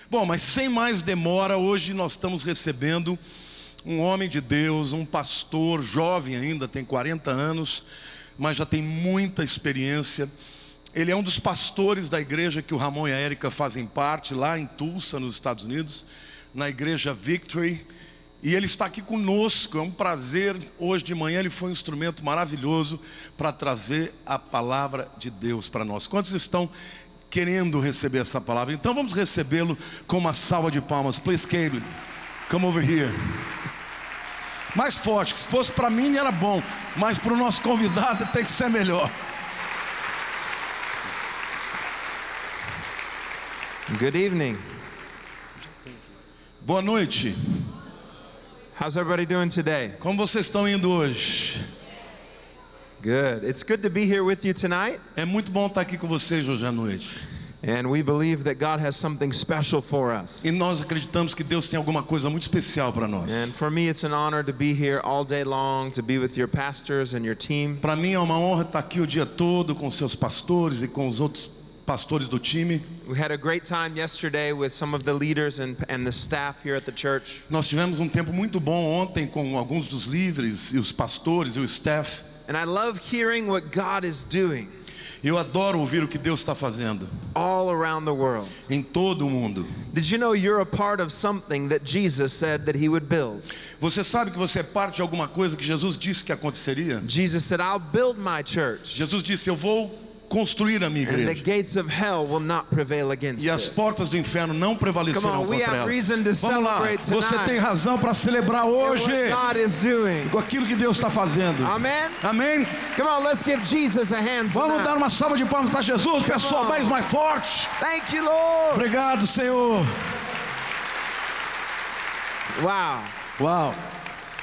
Bom, mas sem mais demora, hoje nós estamos recebendo um homem de Deus, um pastor jovem ainda, tem 40 anos, mas já tem muita experiência. Ele é um dos pastores da igreja que o Ramon e a Érica fazem parte, lá em Tulsa, nos Estados Unidos, na igreja Victory. E ele está aqui conosco, é um prazer. Hoje de manhã ele foi um instrumento maravilhoso para trazer a palavra de Deus para nós. Quantos estão querendo receber essa palavra? Então vamos recebê-lo com uma salva de palmas. Please, Caleb, come over here. Mais forte, se fosse para mim era bom, mas para o nosso convidado tem que ser melhor. Good evening. Boa noite. How's everybody doing today? Como vocês estão indo hoje? Good. It's good to be here with you tonight. É muito bom estar aqui com vocês hoje à noite. And we believe that God has something special for us. E nós acreditamos que Deus tem alguma coisa muito especial para nós. And for me it's an honor to be here all day long, to be with your pastors and your team. Para mim é uma honra estar aqui o dia todo com seus pastores e com os outros pastores do time. We had a great time yesterday with some of the leaders and the staff here at the church. Nós tivemos um tempo muito bom ontem com alguns dos líderes e os pastores e o staff. And I love hearing what God is doing. Eu adoro ouvir o que Deus está fazendo all around the world. Em todo o mundo. Did you know you're a part of something that Jesus said that he would build? Você sabe que você é parte de alguma coisa que Jesus disse que aconteceria? Jesus said, I'll build my church. Jesus disse, eu vou construir a minha And the igreja. gates of hell will not prevail against E as it. portas do inferno não prevalecerão Come on, we contra have ela. reason to Vamos lá, celebrate você tonight. tem razão para celebrar And hoje what God is doing. com aquilo que Deus está fazendo. Amen. Amém? Come on, let's give Jesus a hand Vamos tonight. dar uma salva de palmas para Jesus, pessoal, mais forte. Thank you, Lord. Obrigado, Senhor. Wow. Uau.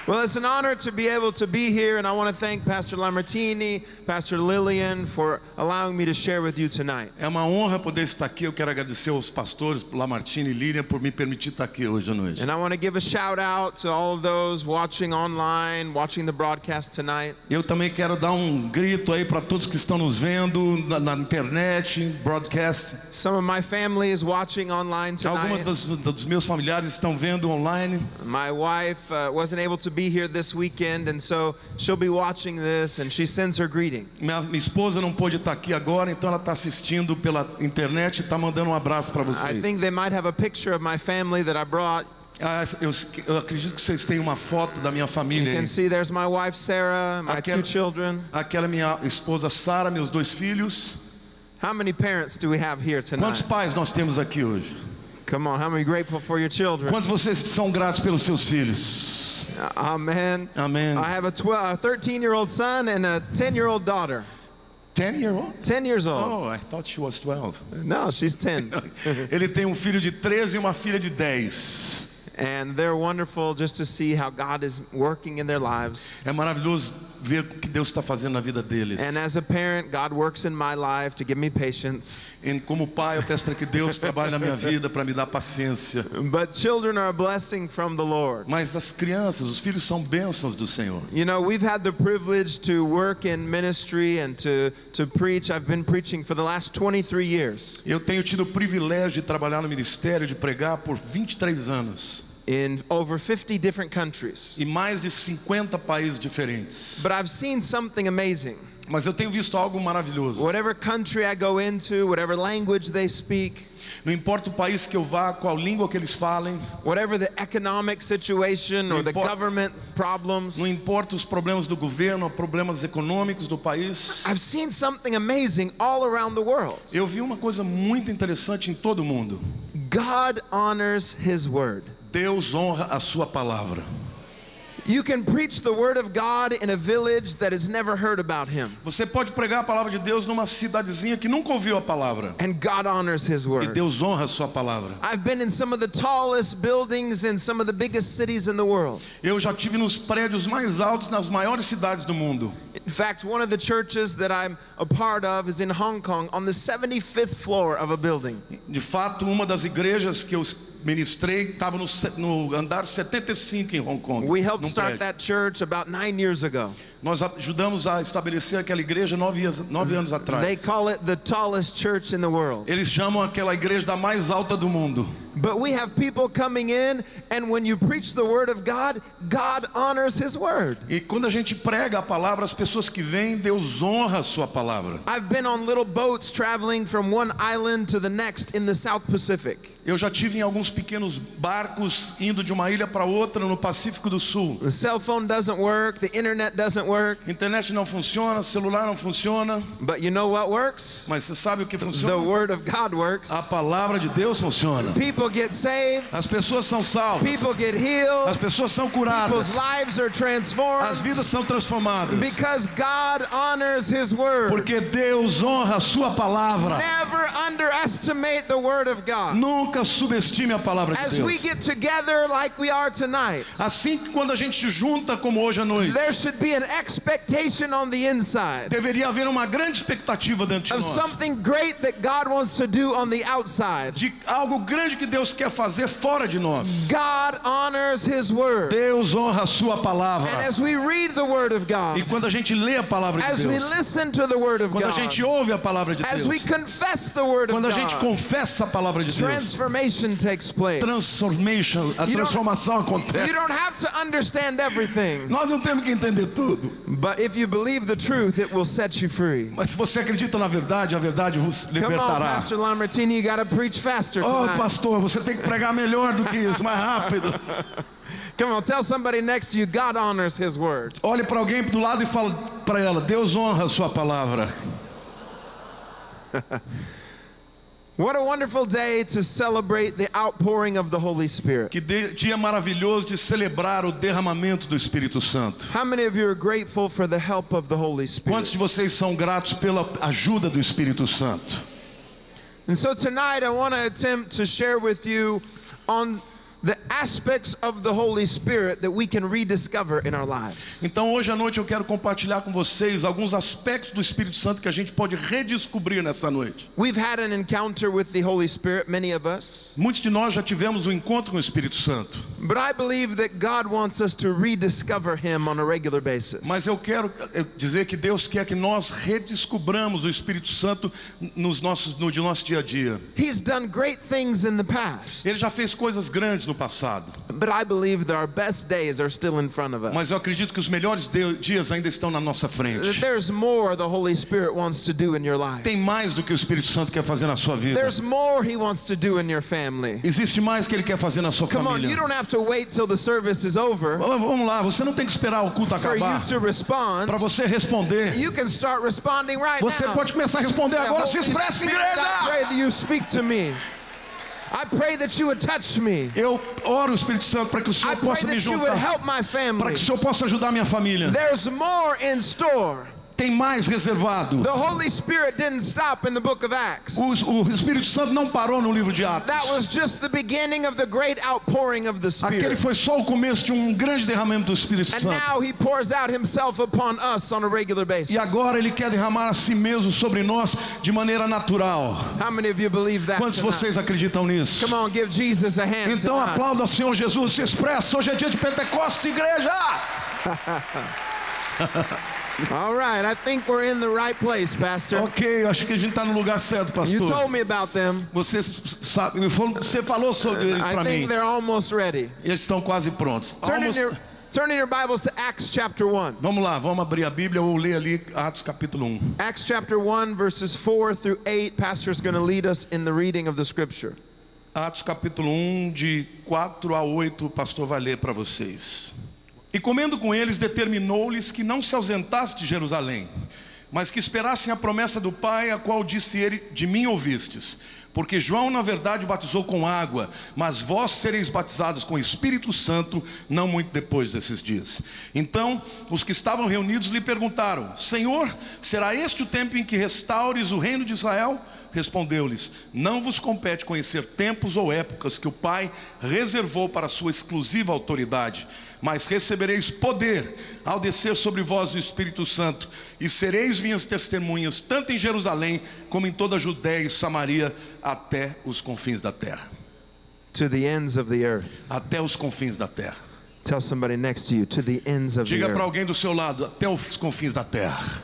Well, it's an honor to be able to be here, and I want to thank Pastor Lamartine, Pastor Lillian for allowing me to share with you tonight. É uma honra poder estar aqui. Eu quero agradecer aos pastores Lamartine e Lilian por me permitir estar aqui hoje à noite. And I want to give a shout out to all of those watching online, watching the broadcast tonight. Eu também quero dar um grito aí para todos que estão nos vendo na internet, broadcast. Some of my family is watching online Algumas tonight. dos meus familiares estão vendo online. My wife wasn't able to be here this weekend, and so she'll be watching this, and she sends her greeting. Minha esposa não pôde estar aqui agora, então ela está assistindo pela internet e está mandando um abraço para I vocês. think they might have a picture of my family that I brought. Eu acredito que vocês têm uma foto da minha You família can aí. see there's my wife Sarah, my Aquela- two children. Aquela minha esposa Sara, meus dois filhos. How many parents do we have here Quantos tonight? pais nós temos aqui hoje? Come on, how many grateful for your children? Quantos vocês são gratos pelos seus filhos? Amen. Amém. I have a 13-year-old son and a 10-year-old daughter. 10-year-old? 10 years old. Oh, I thought she was 12. No, she's 10. Ele tem um filho de 13 e uma filha de 10. And they're wonderful just to see how God is working in their lives. É maravilhoso ver o que Deus está fazendo na vida deles. And as a parent, God works in my life to give me patience. E como pai, eu peço para que Deus trabalhe na minha vida para me dar paciência. But children are a blessing from the Lord. Mas as crianças, os filhos são bênçãos do Senhor. You know, we've had the privilege to work in ministry and to preach. I've been preaching for the last 23 years. Eu tenho tido o privilégio de trabalhar no ministério, de pregar por 23 anos. In over 50 different countries. E mais de 50 países diferentes. But I've seen something amazing. Mas eu tenho visto algo maravilhoso. Whatever country I go into, whatever language they speak, Não importa o país que eu vá, qual língua que eles falem, whatever the economic situation or the government problems, não importa os problemas do governo, problemas econômicos do país. I've seen something amazing all around the world. Eu vi uma coisa muito interessante em todo o mundo. God honors His word. Deus honra a sua palavra. You can preach the word of God in a village that has never heard about Him. Você pode pregar a palavra de Deus numa cidadezinha que nunca ouviu a palavra. And God honors His E word. Deus honra a sua palavra. I've been in some of the tallest buildings in some of the biggest cities in the world. Eu já estive nos prédios mais altos nas maiores cidades do mundo. In fact, one of the churches that I'm a part of is in Hong Kong on the 75th floor of a building. De fato, uma das igrejas que eu ministrei estava no andar 75 em Hong Kong. We helped num start prédio. that church about 9 years ago. Nós ajudamos a estabelecer aquela igreja 9 anos They atrás. call it the tallest church in the world. Eles chamam aquela igreja da mais alta do mundo. But we have people coming in, and when you preach the word of God, God honors his word. E quando a gente prega a palavra, as pessoas que vêm, Deus honra a sua palavra. I've been on little boats traveling from one island to the next in the South Pacific. Eu já tive em alguns pequenos barcos indo de uma ilha para outra no Pacífico do Sul. The cell phone doesn't work, the internet doesn't work. Internet não funciona, celular não funciona. But you know what works? Mas você sabe o que The funciona? word of God works. A palavra de Deus funciona. People get saved. As pessoas são salvas. People get healed. As pessoas são People's curadas. lives are As transformed vidas são transformadas. because God honors his word. Porque Deus honra a sua palavra. Never underestimate the word of God. Nunca subestime a palavra de As we Deus. get together like we are tonight, Assim que quando a gente se junta como hoje à noite, there should be an expectation on the inside deveria haver uma grande expectativa dentro de of nós. something great that God wants to do on the outside. De algo grande que Deus quer fazer fora de nós. God honors his word. Deus honra a sua palavra. And as we read the word of E God, quando a gente lê a palavra de as we Deus, listen to the word of quando a God, gente ouve a palavra de as we Deus, confess the word of quando a gente God, confessa a palavra de Deus, transformation takes place. a transformação acontece. You don't have to understand everything, Nós não temos que entender tudo. but if you believe the truth, it will set you free. Mas se você acredita na verdade, a verdade vos Come on, libertará. Pastor Lamartine, you got to preach faster Oh, tonight. pastor, você tem que pregar melhor do que isso, mais rápido. Come on, tell somebody next to you, God honors his word. Olhe para alguém do lado e fala para ela: Deus honra a sua palavra. What a wonderful day to celebrate the outpouring of the Holy Spirit. Que dia maravilhoso de celebrar o derramamento do Espírito Santo. How many of you are grateful for the help of the Holy Quantos Spirit? de vocês são gratos pela ajuda do Espírito Santo? And so tonight I want to attempt to share with you on the aspects of the Holy Spirit that we can rediscover in our lives. Então hoje à noite eu quero compartilhar com vocês alguns aspectos do Espírito Santo que a gente pode redescobrir nessa noite. We've had an encounter with the Holy Spirit, many of us, Muitos de nós já tivemos um encontro com o Espírito Santo, but I believe that God wants us to rediscover Him on a regular basis. mas eu quero dizer que Deus quer que nós redescubramos o Espírito Santo no nosso dia a dia. He's done great things in the past, Ele já fez coisas grandes no passado, but I believe that our best days are still in front of us. mas eu acredito que os melhores dias ainda estão na nossa frente. There's more the Holy Spirit wants to do in your life. Tem mais do que o Espírito Santo quer fazer na sua vida. There's more He wants to do in your family. Existe mais que Ele quer fazer na sua Come on, you família. don't have to wait till the service is over Vamos lá, você não tem que esperar o culto for you acabar to respond. para você responder. You can start responding right Você now. pode começar a responder agora. Se Holy expressa, Spirit, I pray igreja! that you speak to me. I pray that you would touch me. Eu oro, Espírito Santo, para que o I Senhor pray possa me that you would juntar, help my para family. que o Senhor possa ajudar a minha família. There's more in store. Tem mais reservado. The Holy Spirit didn't stop in the book of Acts. O Espírito Santo não parou no livro de Atos. That was just the beginning of the great outpouring of the Aquele Spirit. foi só o começo de um grande derramamento do Espírito And Santo. now He pours out Himself upon us on a regular basis. E agora Ele quer derramar a si mesmo sobre nós de maneira natural. How many of you believe that Quantos de tonight? vocês acreditam nisso? Come on, give Jesus a hand Então tonight. aplauda o Senhor Jesus, se expressa. Hoje é dia de Pentecostes, igreja! All right, I think we're in the right place, Pastor. Ok, eu acho que a gente está no lugar certo, You pastor. told me about them. Você sabe, você falou sobre eles I para think mim. they're almost ready. Eles estão quase prontos. Turn in your Bibles to Acts chapter 1. Vamos lá, vamos abrir a Bíblia ou ler ali Atos capítulo 1. Acts chapter 1, verses 4 through 8. Pastor's going to lead us in the reading of the scripture. Atos capítulo 1, de 4 a 8, o pastor vai ler para vocês. E comendo com eles, determinou-lhes que não se ausentasse de Jerusalém, mas que esperassem a promessa do Pai, a qual disse ele: de mim ouvistes. Porque João, na verdade, batizou com água, mas vós sereis batizados com o Espírito Santo, não muito depois desses dias. Então, os que estavam reunidos lhe perguntaram: Senhor, será este o tempo em que restaures o reino de Israel? Respondeu-lhes: não vos compete conhecer tempos ou épocas que o Pai reservou para a sua exclusiva autoridade, mas recebereis poder ao descer sobre vós o Espírito Santo, e sereis minhas testemunhas, tanto em Jerusalém, como em toda a Judéia e Samaria, até os confins da terra. To the ends of the earth. Até os confins da terra. Tell somebody next to you, to the ends of the Diga para earth. alguém do seu lado: até os confins da terra.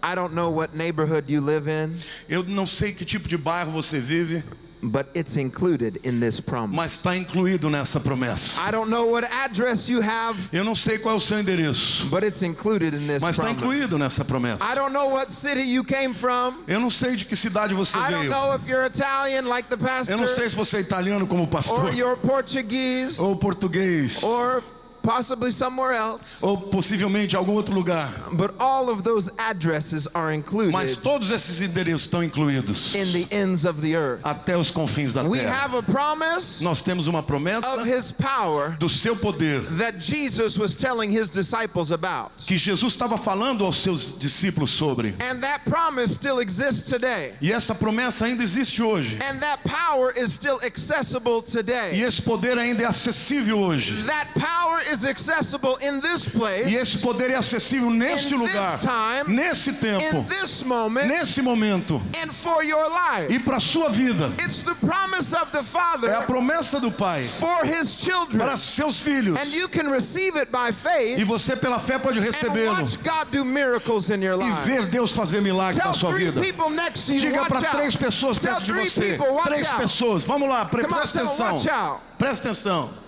I don't know what neighborhood you live in. Eu não sei que tipo de bairro você vive, but it's included in this mas promise. está incluído nessa promessa. I don't know what address you have, Eu não sei qual é o seu endereço, but it's included in this mas está promise. incluído nessa promessa. I don't know what city you came from. Eu não sei de que cidade você I don't veio. know if you're Italian like the Eu não sei pastor, se você é italiano como pastor, or you're Portuguese, ou português, or possibly somewhere else. ou possivelmente algum outro lugar. But all of those addresses are Mas included todos esses endereços estão incluídos in the ends of the earth. até os confins da We terra. have a promise Nós temos uma promessa of His power do seu poder that Jesus was telling His disciples about. que Jesus estava falando aos seus discípulos sobre. And that promise still exists today. E essa promessa ainda existe hoje. And that power is still accessible E today. esse poder ainda é acessível hoje. That power is accessible in this E place, esse poder é acessível neste in lugar, this time, nesse tempo, in this moment, nesse momento and for your life. e para a sua vida. It's the promise of the É a Father promessa do Pai for His children. para seus filhos. And you can receive it by E faith você pela fé pode and recebê-lo watch God do miracles in your e life. ver Deus fazer milagres Tell na sua 3 vida. people next to you, Diga watch para 3 out. pessoas Tell perto de 3 você. people, watch 3 out. pessoas. Vamos lá, Come on, presta tell them, atenção. watch out. Presta atenção.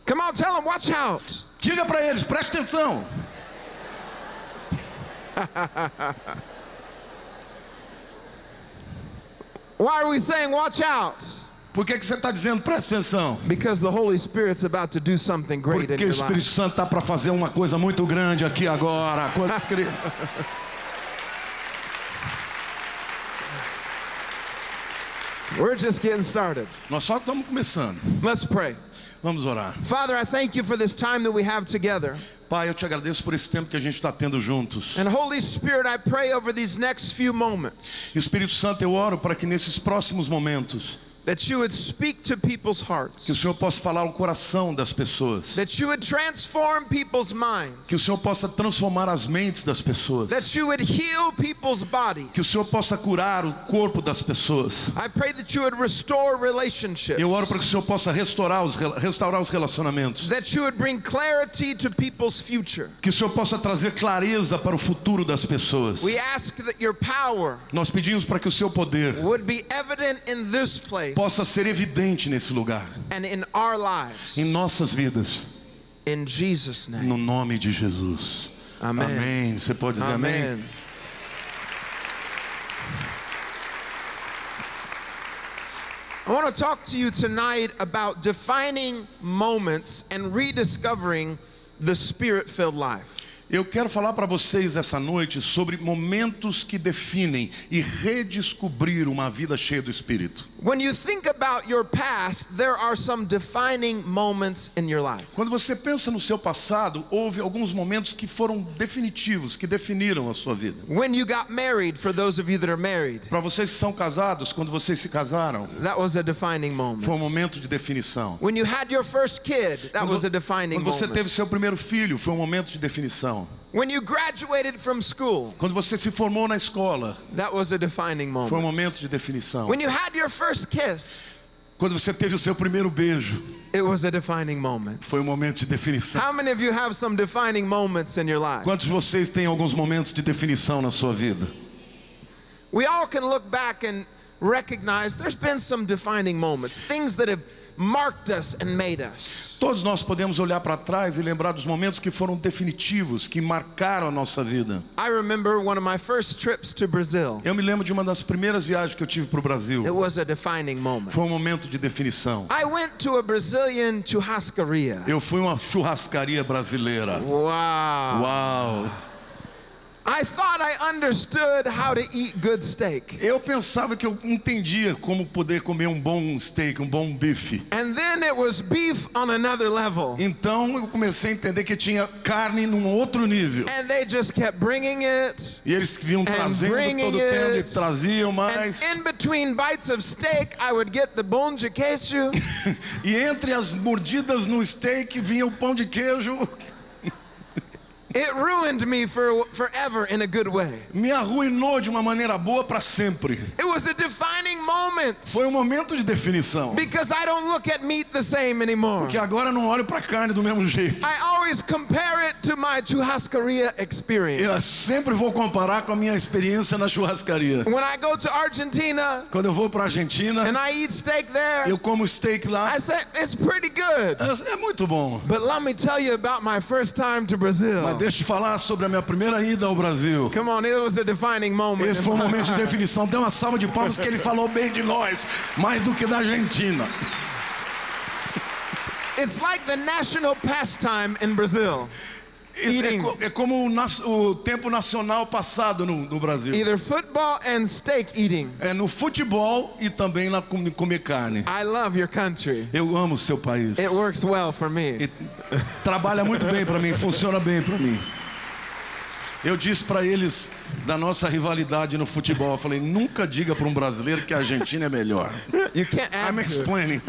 Come on, tell them, watch out. Diga para eles, presta atenção. Why are we saying watch out? Por que você está dizendo presta atenção? Because the Holy Spirit's about to do something great in Porque o your Espírito life. Santo está para fazer uma coisa muito grande aqui agora. Quantos queridos? We're just getting started. Nós só estamos começando. Let's pray. Vamos orar. Father, I thank you for this time that we have together. Pai, eu te agradeço por esse tempo que a gente está tendo juntos. And Holy Spirit, I pray over these next few moments E Espírito Santo, eu oro para que nesses próximos momentos that you would speak to people's hearts, que o Senhor possa falar ao coração das pessoas, that you would transform people's minds, que o Senhor possa transformar as mentes das pessoas, that you would heal people's bodies. que o Senhor possa curar o corpo das pessoas. I pray that you would restore relationships, Eu oro para que o Senhor possa restaurar os relacionamentos, that you would bring clarity to people's future. que o Senhor possa trazer clareza para o futuro das pessoas. We ask that your power Nós pedimos para que o seu poder would be evident in this place possa ser evidente nesse lugar, and in our lives. em nossas vidas, In Jesus' name. no nome de Jesus. Amém. Amém. Você pode dizer amém? Amen. I want to talk to you tonight about defining moments and rediscovering the Spirit-filled life. Eu quero falar para vocês essa noite sobre momentos que definem e redescobrir uma vida cheia do Espírito. When you think about your past, there are some defining moments in your life. Quando você pensa no seu passado, houve alguns momentos que foram definitivos, que definiram a sua vida. When you got married, for those of you that are married, Para vocês que são casados, quando vocês se casaram, that was a defining moment. foi um momento de definição. When you had your first kid, that was a defining Quando você moment. teve seu primeiro filho, foi um momento de definição. When you graduated from school, Quando você se formou na escola, that was a defining moment. foi um momento de definição. When you had your first kiss, Quando você teve o seu primeiro beijo, it was a defining moment. foi um momento de definição. How many of you have some defining moments in your life? Quantos de vocês têm alguns momentos de definição na sua vida? We all can look back and recognize there's been some defining moments, things that have marked us and made us. Todos nós podemos olhar para trás e lembrar dos momentos que foram definitivos, que marcaram a nossa vida. I remember one of my first trips to Brazil. Eu me lembro de uma das primeiras viagens que eu tive para o Brasil. It was a defining moment. Foi um momento de definição. I went to a Brazilian churrascaria. Eu fui a uma churrascaria brasileira. Wow. Uau! I thought I understood how to eat good steak. Eu pensava que eu entendia como poder comer um bom steak, um bom bife. And then it was beef on another level. Então eu comecei a entender que tinha carne num outro nível. And they just kept bringing it. E eles vinham trazendo bringing todo o tempo e it. traziam And mais. in between bites of steak, I would get the bom de queijo. E entre as mordidas no steak vinha o pão de queijo. It ruined me forever in a good way. Me arruinou de uma maneira boa para sempre. It was a defining moment. Foi um momento de definição. Because I don't look at meat the same anymore. Porque agora eu não olho para a carne do mesmo jeito. I always compare it to my churrascaria experience. Eu sempre vou comparar com a minha experiência na churrascaria. When I go to Argentina, Quando eu vou para a Argentina, and I eat steak there, eu como steak lá. I say it's pretty good. É muito bom. But let me tell you about my first time to Brazil. Mas deixa eu falar sobre a minha primeira ida ao Brasil. Come on, it was a defining moment. Esse foi um momento de definição. Dê uma salva de palmas que ele falou bem de nós, mais do que da Argentina. It's like the national pastime in Brazil. É como o tempo nacional passado no Brasil. Either football and steak eating. É no futebol e também na comer carne. I love your country. Eu amo o seu país. It works well for me. Trabalha muito bem para mim, funciona bem para mim. Eu disse para eles da nossa rivalidade no futebol, eu falei, nunca diga para um brasileiro que a Argentina é melhor. You can't add I'm to it. explaining.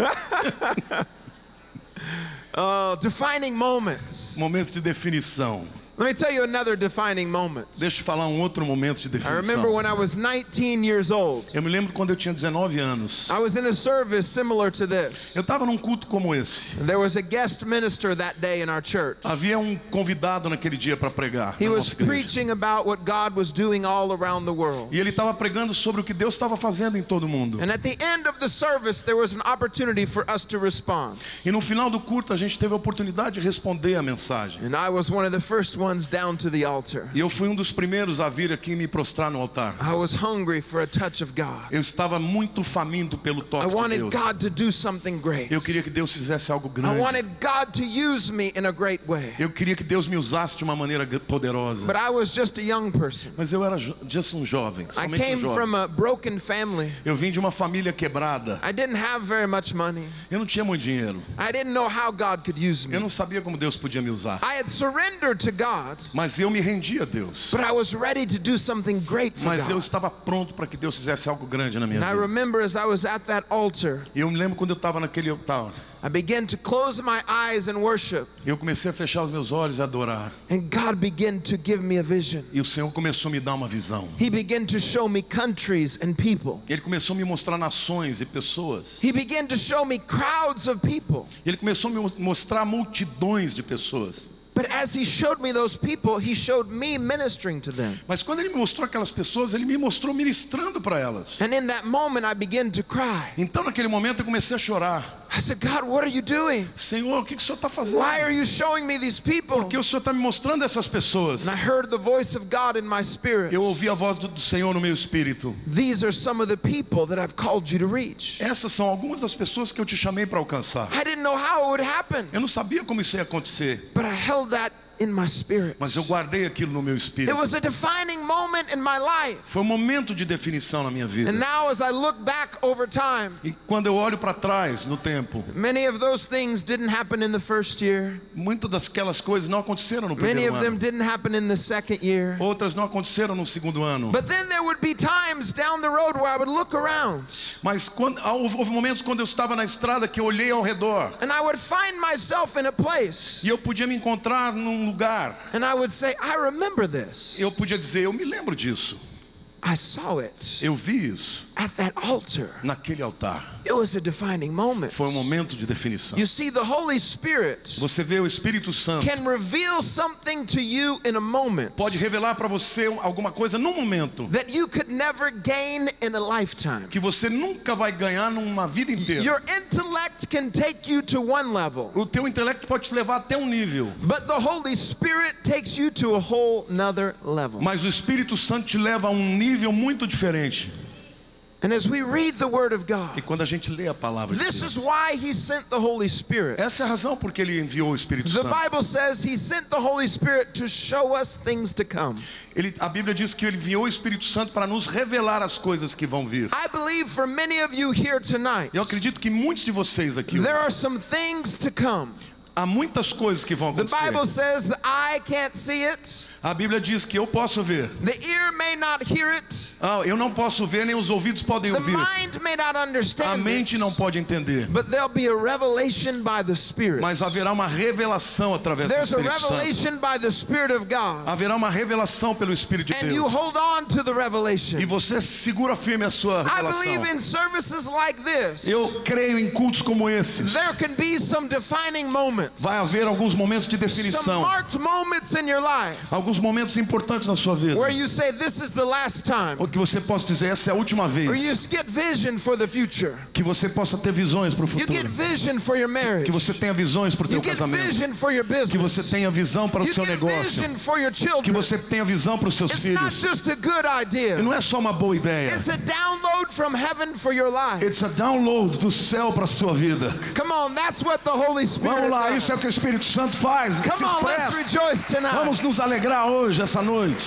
Defining moments. Momentos de definição. Let me tell you another defining moment. Deixa eu falar um outro momento de I remember definição. when I was 19 years old. Eu me lembro quando eu tinha 19 anos. I was in a service similar to this. Eu estava num culto como esse. There was a guest minister that day in our church. Havia um convidado naquele dia para pregar. He na was nossa igreja. preaching about what God was doing all around the world. E ele estava pregando sobre o que Deus estava fazendo em todo mundo. And at the end of the service, there was an opportunity for us to respond. E no final do culto a gente teve a oportunidade de responder a mensagem. And I was one of the first ones down to the altar. E eu fui um dos primeiros a vir aqui me prostrar no altar. I was hungry for a touch of God. Eu estava muito faminto pelo I toque de wanted Deus. God to do something great. Eu queria que Deus fizesse algo I grande. wanted God to use me in a great way. Eu queria que Deus me usasse de uma maneira poderosa. But I was just a young person. Mas eu era just um jovem, I somente um came jovem. from a broken family. Eu vim de uma família quebrada. I didn't have very much money. Eu não tinha muito dinheiro. I didn't know how God could use me. Eu não sabia como Deus podia me usar. I had surrendered to God, Mas eu me rendi a Deus. but I was ready to do something great for Mas eu God. estava pronto para que Deus fizesse algo grande na minha And I vida. remember as I was at that altar, E eu me lembro quando eu estava naquele altar. I began to close my eyes and worship, Eu comecei a fechar os meus olhos e adorar. and God began to give me a vision. E o Senhor começou a me dar uma visão. He began to show me countries and people. Ele começou a me mostrar nações e pessoas. He began to show me crowds of people. Ele começou a me mostrar multidões de pessoas. But as he showed me those people, he showed me ministering to them. Mas quando ele me mostrou aquelas pessoas, ele me mostrou ministrando para elas. And in that moment, I began to cry. Então naquele momento eu comecei a chorar. I said, God, what are you doing? Senhor, o que o Senhor está fazendo? Why are you showing me these people? Porque o Senhor está me mostrando essas pessoas. And I heard the voice of God in my spirit. Eu ouvi a voz do Senhor no meu espírito. These are some of the people that I've called you to reach. Essas são algumas das pessoas que eu te chamei para alcançar. I didn't know how it would happen, Eu não sabia como isso ia acontecer, but I held that in my spirit. mas eu guardei aquilo no meu It espírito. was a defining moment in my life. Foi um momento de definição na minha vida. And now as I look back over time, E quando eu olho para trás no tempo, many of those things didn't happen in the first year. muitas daquelas coisas não aconteceram no Many primeiro of them ano. didn't happen in the second year. Outras não aconteceram no segundo ano. But then there would be times down the road where I would look around Mas houve momentos quando eu estava na estrada que eu olhei ao redor. and I would find myself in a place E eu podia me encontrar num lugar. and I would say, I remember this. Eu podia dizer, eu me lembro disso. I saw it Eu vi isso at that altar. naquele altar. It was a defining moment. Foi um momento de definição. You see, the Holy Spirit Você vê o Espírito Santo. can reveal something to you in a moment Pode revelar para você alguma coisa num momento that you could never gain in a lifetime. que você nunca vai ganhar numa vida inteira. Your intellect can take you to one level, O teu intelecto pode te levar até um nível, but the Holy Spirit takes you to a whole nother level. mas o Espírito Santo te leva a um nível muito diferente. And as we read the Word of E God, quando a gente lê a palavra de this is Deus, why He sent the Holy Spirit. essa é a razão porque ele enviou o Espírito The Santo. Bible says He sent the Holy Spirit to show us things to come. A Bíblia diz que ele enviou o Espírito Santo para nos revelar as coisas que vão vir. I believe for many of you here tonight, Eu acredito que muitos de vocês aqui, there are some things to come. há muitas coisas que vão The Bible acontecer. says the eye can't see it, A Bíblia diz que eu posso ver, the ear may not hear it, Eu não posso ver, nem os ouvidos podem The ouvir. mind may not A understand mente it, não pode entender. but there'll be a revelation by the Spirit. Mas haverá uma revelação através do There's a Espírito Santo. revelation by the Spirit of God. Haverá uma revelação pelo Espírito de And you Deus. hold on to the revelation. E você segura firme a sua I revelação. believe in services like this. Eu creio em cultos como esses. There can be some defining moments. Vai haver alguns momentos de Some definição. marked moments in your life Alguns momentos importantes na sua vida. where you say, this is the last time. Ou que você possa dizer, essa é a última Or you vez. get vision for the future. Que você possa ter visões para o You get futuro. vision for your marriage. Que você tenha visões para o You teu get casamento. vision for your Que você business. tenha visão para o You seu get negócio. vision for your Que children. você tenha visão para os seus It's not filhos. just a good E idea. não é só uma boa ideia. It's a download from heaven for your life. It's a download do céu para a sua vida. Come on, that's what the Holy Spirit Vamos lá, does. isso é o que o Espírito Santo faz. Se Come on, let's expressa. rejoice tonight. Vamos nos alegrar hoje, essa noite.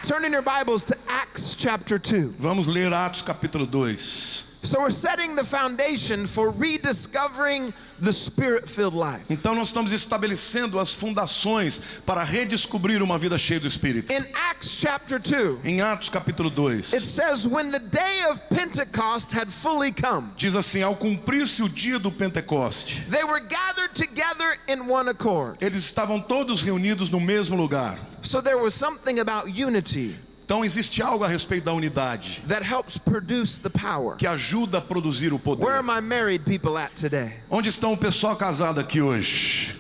Turn in your Bibles to Acts chapter 2. Vamos ler Atos capítulo 2. So we're setting the foundation for rediscovering the Spirit-filled life. Então nós estamos estabelecendo as fundações para redescobrir uma vida cheia do Espírito. In Acts chapter 2, Em Atos capítulo 2, it says, when the day of Pentecost had fully come, diz assim: ao cumprir-se o dia do Pentecoste, they were gathered together in one accord. eles estavam todos reunidos no mesmo lugar. So there was something about unity Então existe algo a respeito da unidade that helps produce the power. que ajuda a produzir o Where poder. are my married people at today? Onde estão o pessoal casado aqui hoje?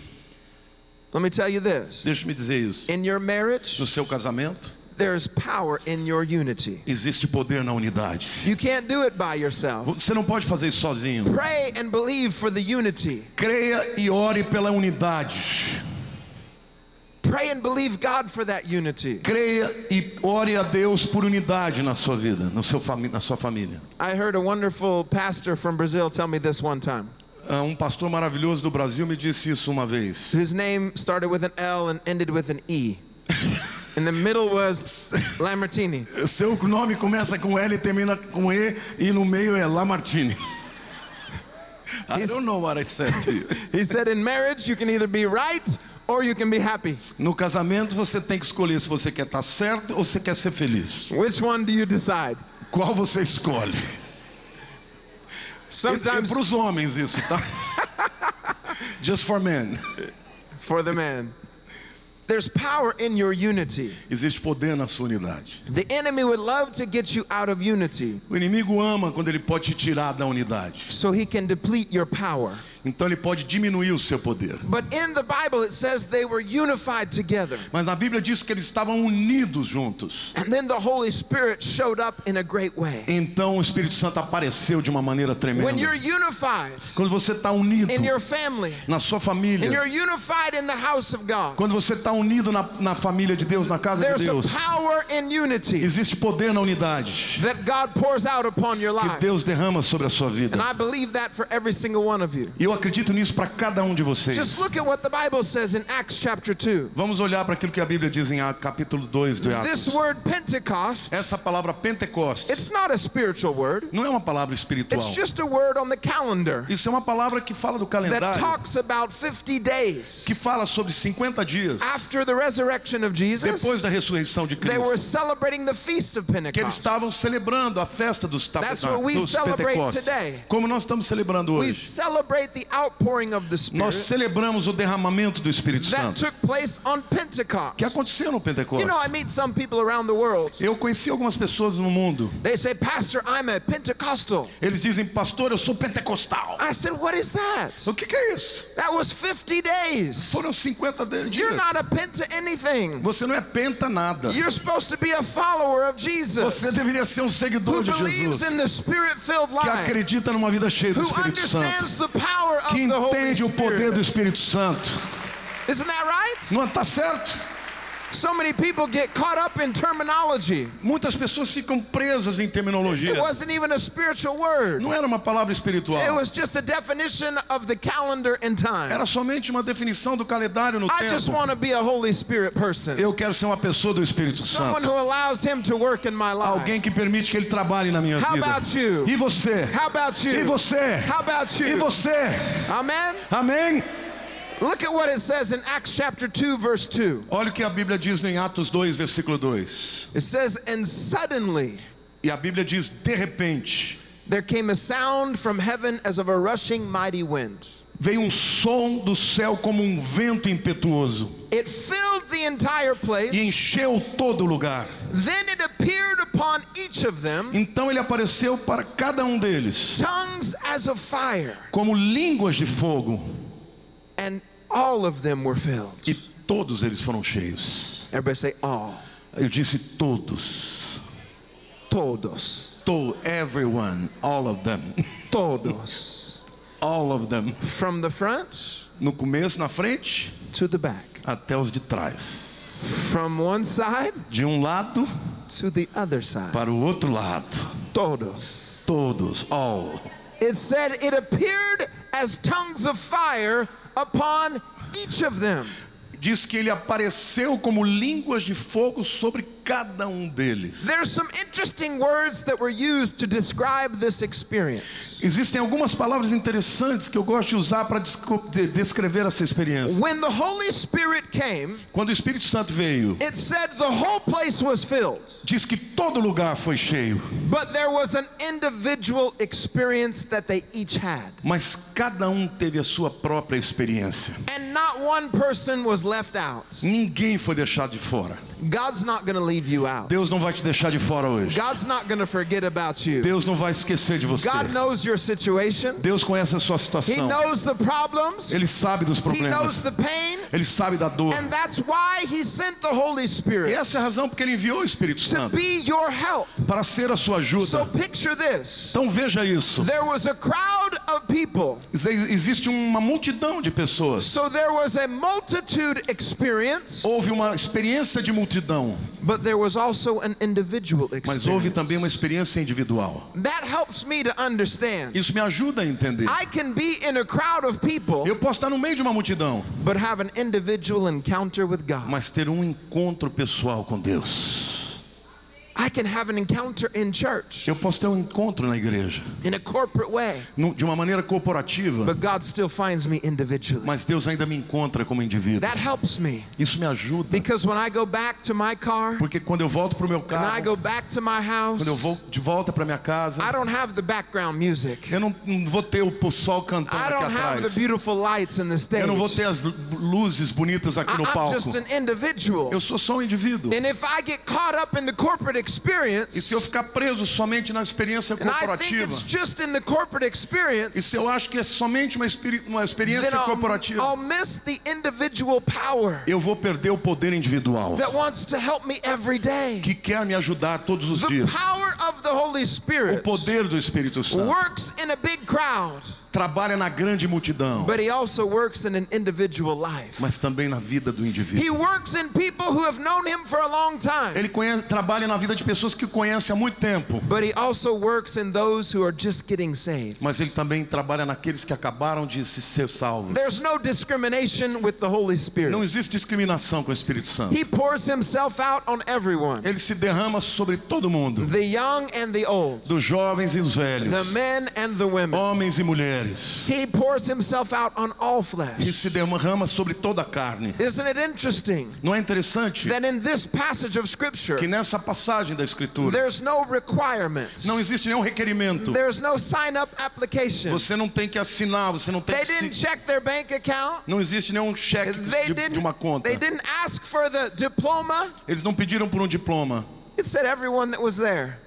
Let me tell you this. Deixa-me dizer isso. In your No marriage, seu casamento there's power in your unity. existe poder na unidade. You can't do it by yourself. Você não pode fazer isso sozinho. Pray and believe for the unity. Creia e ore pela unidade. Pray and believe God for that unity. Creia e ore a Deus por unidade na sua vida, na sua família. I heard a wonderful pastor from Brazil tell me this one time. Pastor maravilhoso do Brasil me disse isso uma vez. His name started with an L and ended with an E. In the middle was Lamartine. Seu nome começa com L e termina com E e no meio é Lamartine. I don't know what I said to you. He said, in marriage, you can either be right or you can be happy. No casamento você tem que escolher se você quer estar certo ou se quer ser feliz. Which one do you decide? Qual você escolhe? É Sometimes para os homens isso, tá? Just for men. for the man. There's power in your unity. Existe poder na sua unidade. The enemy would love to get you out of unity O inimigo ama quando ele pode te tirar da unidade. so he can deplete your power. Então ele pode diminuir o seu poder. But in the Bible, it says they were unified together. Mas na Bíblia diz que eles estavam unidos juntos. And then the Holy Spirit showed up in a great way. Então o Espírito Santo apareceu de uma maneira tremenda. When you're unified Quando você está unido in your family, na sua and família, you're unified in the house of God, quando você está unido na família de Deus, na casa de there's a Deus, power in unity existe poder na unidade that God pours out upon your que life. Deus derrama sobre a sua And vida. I believe that for every single one of you. E eu acredito nisso para cada de vocês. Just look at what the Bible says in Acts chapter 2. Vamos olhar para aquilo que a Bíblia diz em capítulo 2 do This Atos. word Pentecost, Essa palavra Pentecostes it's not a spiritual word. não é uma palavra espiritual. It's just a word on the calendar Isso é uma palavra que fala do that calendário, talks about 50 days que fala sobre 50 dias after the resurrection of Jesus. depois da ressurreição de They were Cristo, celebrating the feast of que eles Pentecost. estavam celebrando a festa dos That's what we celebrate Pentecostes. today. Como nós estamos celebrando We hoje. celebrate the outpouring of the Nós Spirit celebramos o derramamento do Espírito that Santo took place on Pentecost. que aconteceu no You Pentecostes. know, I meet some people around the world. Eu conheci algumas pessoas no mundo. They say, Pastor, I'm a Pentecostal. Eles dizem, pastor, eu sou pentecostal. I said, what is that? O que é isso? That was 50 days. Foram 50 You're dias. not a penta anything. Você não é penta nada. You're supposed to be a follower of Jesus Você deveria ser um who seguidor de believes Jesus, in the Spirit-filled que life, acredita numa vida cheia do who Espírito Santo, understands the power of que the Holy entende o poder do Spirit. Espírito Santo. Isn't that right? Não está certo? So many people get caught up in terminology. Muitas pessoas ficam presas em terminologia. It wasn't even a spiritual word. Não era uma palavra espiritual. It was just a definition of the calendar and time. Era somente uma definição do calendário no I just tempo. want to be a Holy Spirit person. Eu quero ser uma pessoa do Espírito Someone Santo. who allows Him to work in my Alguém life. que permite que ele trabalhe na minha How vida. about you? E você? How about E you? você? How about E you? você? Amen? Amém? Look at what it says in Acts chapter 2, verse 2. Olha o que a Bíblia diz em Atos 2, versículo 2. It says, and suddenly E a Bíblia diz, de repente, there came a sound from heaven as of a rushing mighty wind. veio som do céu como vento impetuoso. It filled the entire E place. encheu todo o lugar. Then it appeared upon each of them Então ele apareceu para cada deles, tongues as of fire, como línguas de fogo. and all of them were filled. E todos eles foram cheios. Everybody say all. Eu disse todos. Todos. Everyone, all of them. Todos. All of them. From the front No começo, na frente, to the back. até os de trás. From one side De lado to the other side. para o outro lado. Todos. Todos, all. It said it appeared as tongues of fire upon each of them. Diz que ele apareceu como línguas de fogo sobre cada deles. There's some interesting words that were used to describe this experience. Existem algumas palavras interessantes que eu gosto de usar para descrever essa experiência. When the Holy Spirit came, Quando o Espírito Santo veio, it said the whole place was filled, diz que todo lugar foi cheio, but there was an individual experience that they each had. mas cada teve a sua própria experiência. And not one person was left out. Ninguém foi deixado de fora. God's not going to leave you out. Deus não vai te deixar de fora hoje. God's not going to forget about you. Deus não vai esquecer de você. God knows your situation. Deus conhece a sua He situação. knows the problems. Ele sabe dos He knows problemas. the pain. Ele sabe da dor. And that's why He sent the Holy E Spirit essa é a razão porque ele enviou o Espírito to Santo be your help. para ser a sua So ajuda. picture this. Então veja isso. There was a crowd of people. Existe uma multidão de pessoas. So there was a multitude experience, Houve uma experiência de multidão, but there was also an individual mas houve experience. também uma experiência individual. That helps me to understand. Isso me ajuda a entender. I can be in a crowd of people, Eu posso estar no meio de uma multidão, but have an individual encounter with God. mas ter encontro pessoal com Deus. I can have an encounter in church Eu posso ter encontro na igreja, in a corporate way, de uma maneira corporativa, but God still finds me individually. mas Deus ainda me encontra como indivíduo. That helps me, Isso me ajuda, because when I go back to my car porque quando eu volto para o meu and I carro, go back to my house, quando eu vou de volta para minha casa, I don't have the background music. eu não vou ter o pessoal cantando I aqui don't have the atrás. beautiful lights in the stage. Eu não vou ter as luzes bonitas aqui no I'm palco. just an individual. Eu sou só um indivíduo. And if I get caught up in the corporate E experience, se eu ficar preso somente na experiência and I think corporativa, it's just in the corporate e experience, se eu acho que é somente uma then experiência I'll corporativa, miss the individual power eu vou perder o poder individual that wants to help me every day. que quer me ajudar todos os The dias. power of the Holy O Spirit poder do Espírito Santo works in a big crowd, trabalha na grande multidão, but He also works in an individual life. mas também na vida do He indivíduo. works in people who have known Him for a long time, Ele trabalha na vida de pessoas que o conhecem há muito tempo, but He also works in those who are just getting saved. mas ele também trabalha naqueles que acabaram de ser salvos. There's no discrimination with the Holy Spirit. Não existe discriminação com o Espírito Santo. He pours Himself out on everyone, Ele se derrama sobre todo mundo, the young and the old, dos jovens e dos velhos, the men and the women. homens e mulheres. He pours Himself out on all E flesh. se derrama sobre toda a carne. Isn't it interesting Não é interessante that in this passage of Scripture, que nessa passagem da Escritura there's no requirements, não existe nenhum requerimento. there's no sign-up application. Você não tem que assinar, você não tem They que didn't check their bank account. não existe nenhum cheque de uma conta. They didn't ask for the diploma. Eles não pediram por diploma. It said everyone that was there.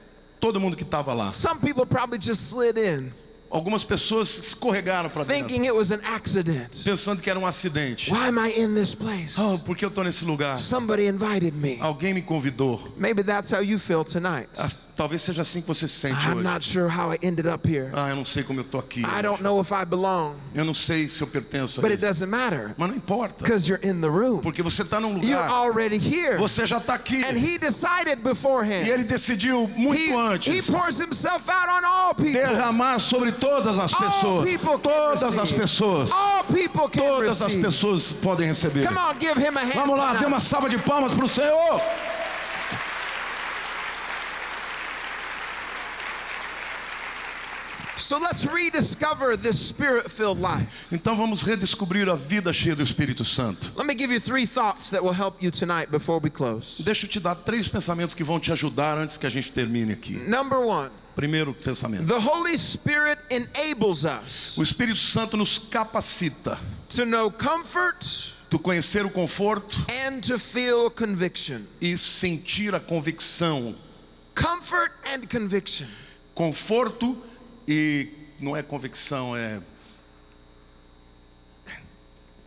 Todo mundo que estava lá. Some people probably just slid in, Algumas pessoas escorregaram para dentro, thinking it was an accident. pensando que era acidente. Why am I in this place? Oh, por que eu estou nesse lugar? Somebody invited me. Alguém me convidou. Maybe that's how you feel tonight. Talvez seja assim que você se sente I'm hoje. not sure how I ended up here. Eu não sei como eu estou aqui. I don't know if I belong, Eu não sei se eu pertenço a but it isso. doesn't matter Mas não importa, because you're in the room. porque você está num You're lugar. already here. Você já está aqui. And He decided E beforehand. ele decidiu muito He antes pours Himself out on all people. derramar sobre todas as All pessoas. people can Todas as receive. pessoas. All people can Todas as receive. pessoas podem receber. Come on, give Him a hand. Vamos lá, tonight. dê uma salva de palmas para o Senhor. So let's rediscover this Spirit-filled life. Então vamos redescobrir a vida cheia do Espírito Santo. Let me give you 3 thoughts that will help you tonight before we close. Deixa eu te dar 3 pensamentos que vão te ajudar antes que a gente termine aqui. Number 1, Primeiro pensamento. the Holy Spirit enables us O Espírito Santo nos capacita to know comfort de conhecer o conforto and to feel conviction. e sentir a convicção. Comfort and conviction. Conforto e não é convicção, é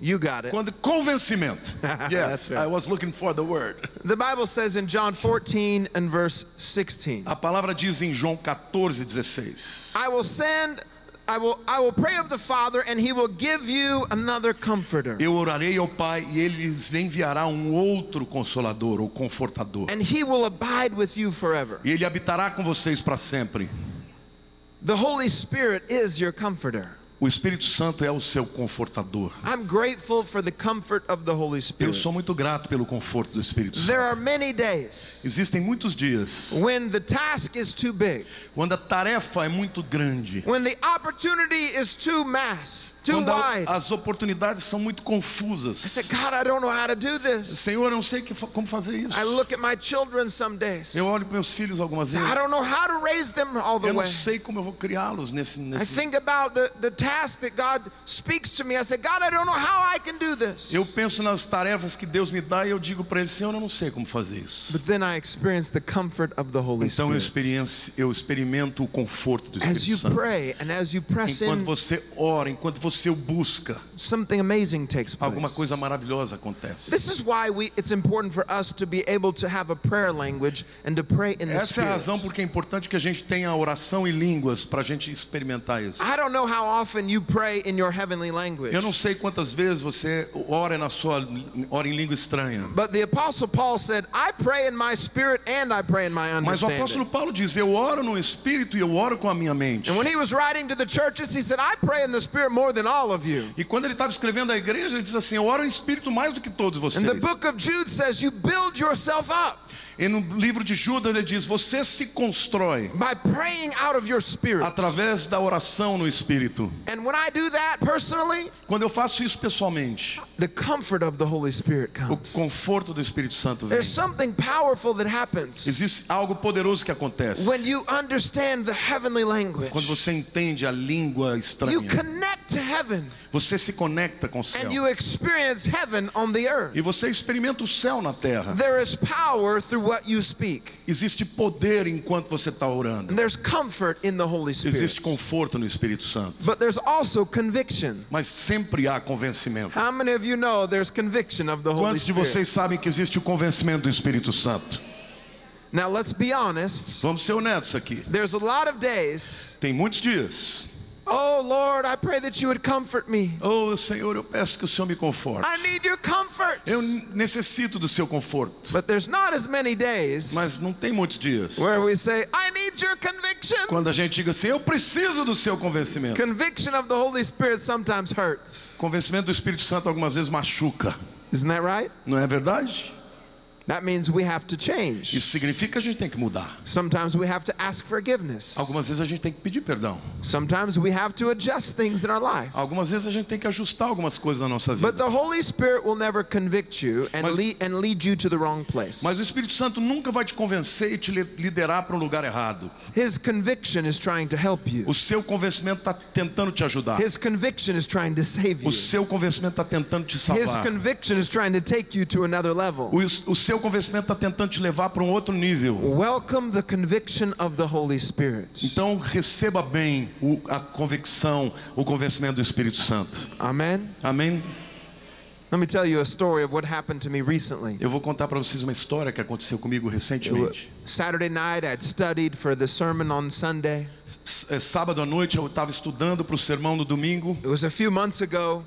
You got it. quando convencimento. Yes, That's right. I was looking for the word. The Bible says in John 14 and verse 16, A palavra diz em João 14:16. I will pray of the Father and he will give you another comforter. Eu orarei ao Pai e ele lhes enviará um outro consolador ou confortador. And he will abide with you forever. E ele habitará com vocês para sempre. The Holy Spirit is your comforter. O Espírito Santo é o seu confortador. I'm grateful for the comfort of the Holy Eu Spirit. sou muito grato pelo conforto do Espírito Santo. There are many days Existem muitos dias when the task is too big, quando a tarefa é muito grande, when the opportunity is too too quando wide. as oportunidades são muito I confusas. said, God, I don't know how to do this. Senhor, eu não sei como fazer isso. I look at my children some days. Eu olho para meus filhos algumas vezes. I don't know how to raise them all the Eu não way. sei como eu vou criá-los I think about the task that God speaks to me. I said, God, I don't know how I can do this. Eu penso nas tarefas que Deus me dá e eu digo para ele, Senhor, eu não sei como fazer isso. But then I experience the comfort of the Holy Então Spirit. eu experimento o conforto do As you Espírito Santo. pray and as you press Enquanto in, você ora, enquanto você o busca, something amazing takes alguma place. coisa maravilhosa acontece. This is why it's important for us to be able to have a prayer language and to pray in the Essa é a razão Spirit. porque é importante que a gente tenha oração em línguas para a gente experimentar isso. I don't know how often you pray in your heavenly language. Eu não sei quantas vezes você ora ora em língua estranha. But the Apostle Paul said, I pray in my spirit and I pray in my Mas o apóstolo understanding. Paulo diz, eu oro no Espírito e eu oro com a minha mente. And when he was writing to the churches, he said, I pray in the Spirit more than all of you. E quando ele estava escrevendo à igreja, ele diz assim, eu oro em Espírito mais do que todos vocês. And the book of Jude says, you build yourself up E no livro de Judas ele diz, você se constrói by praying out of your spirit. através da oração no Espírito. And when I do that personally, Quando eu faço isso pessoalmente, the comfort of the Holy Spirit o comes. conforto do Espírito Santo vem. There's something powerful that happens Existe algo poderoso que acontece when you understand the heavenly language. quando você entende a língua You estranha. connect to heaven Você se conecta com o céu. and you experience heaven on the earth. E você experimenta o céu na terra. There is power through what you speak. Existe poder enquanto você está orando. And there's comfort in the Holy Spirit. Existe conforto no Espírito Santo. But there's also conviction. Mas sempre há convencimento. How many of you know there's conviction of the Holy Quantos de Spirit? vocês sabem que existe o convencimento do Espírito Santo? Now let's be honest. Vamos ser honestos aqui. There's a lot of days, Tem muitos dias. oh Lord, I pray that you would comfort me. Oh, Senhor, eu peço que o Senhor me conforte. I need your comfort. Eu necessito do seu conforto. But there's not as many days Mas não tem muitos dias where we say, I need your conviction. quando a gente diga assim, eu preciso do seu convencimento. Conviction of the Holy Spirit sometimes hurts. Convencimento do Espírito Santo algumas vezes machuca. Isn't that right? Não é verdade? That means we have to change. Isso significa que a gente tem que mudar. Sometimes we have to ask forgiveness. Algumas vezes a gente tem que pedir perdão. Sometimes we have to adjust things in our life. Algumas vezes a gente tem que ajustar algumas coisas na nossa But vida. the Holy Spirit will never convict you and Mas- lead you to the wrong place. Mas o Espírito Santo nunca vai te convencer e te liderar para um lugar errado. His conviction is trying to help you. O seu convencimento está tentando te ajudar. His conviction is trying to save you. O seu convencimento está tentando te His salvar. conviction is trying to take you to another level. O seu convencimento está tentando te levar para um outro nível. Welcome the conviction of the Holy Spirit. Então receba bem a convicção, o convencimento do Espírito Santo. Amen. Amém? Let me tell you a story of what happened to me recently. Eu vou contar para vocês uma história que aconteceu comigo recentemente. Saturday night, I'd studied for the sermon on Sunday. Sábado à noite eu estava estudando para o sermão no domingo. It was a few months ago.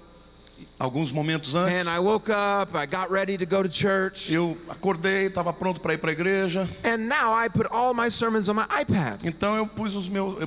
alguns momentos antes. And I woke up, I got ready to go to church. Eu acordei, estava pronto para ir para a igreja. And now I put all my sermons on my iPad. Então eu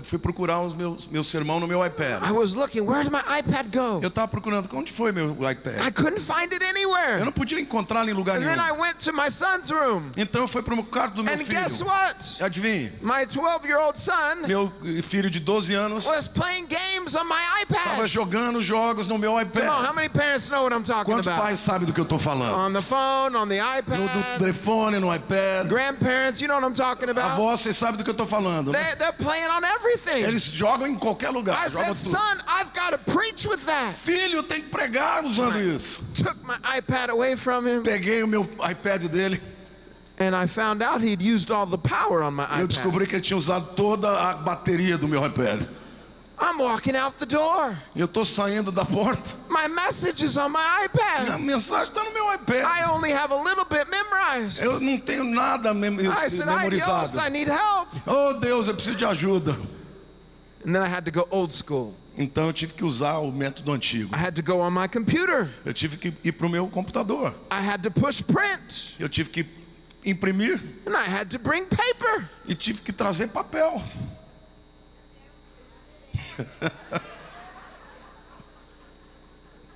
fui procurar os meus sermão no meu iPad. I was looking, where did my iPad go? Eu estava procurando, onde foi meu iPad? I couldn't find it anywhere. Eu não podia encontrá-lo em lugar And then I nenhum. went to my son's room. Então eu fui para o quarto do meu And guess filho. what? Adivinhe? My 12-year-old son Meu filho de 12 anos was playing games on my estava iPad. jogando jogos no meu Come on, how iPad. many parents know what I'm talking Quantos about? pais sabem do que eu estou falando? On the phone, on the No iPad. telefone, no iPad. Grandparents, you know what I'm talking about? Avós, vocês sabem do que eu estou falando, né? They're playing on everything. Eles jogam em qualquer lugar. I Jogam said, tudo. son, I've got to preach with that. Filho, tem que pregar usando isso. Took my iPad away from him, Peguei o meu iPad dele. and I found out he'd used all the power on my Eu iPad. descobri que ele tinha usado toda a bateria do meu iPad. I'm walking out the door. Eu estou saindo da porta. My message is on my A iPad. mensagem está no meu iPad. I only have a little bit memorized. Eu não tenho nada I said, "Ay, Dios, memorizado. I need help." Oh Deus, eu preciso de ajuda. And then I had to go old school. Então eu tive que usar o método antigo. I had to go on my computer. Eu tive que ir para o meu computador. I had to push print. Eu tive que imprimir And I had to bring paper. e tive que trazer papel.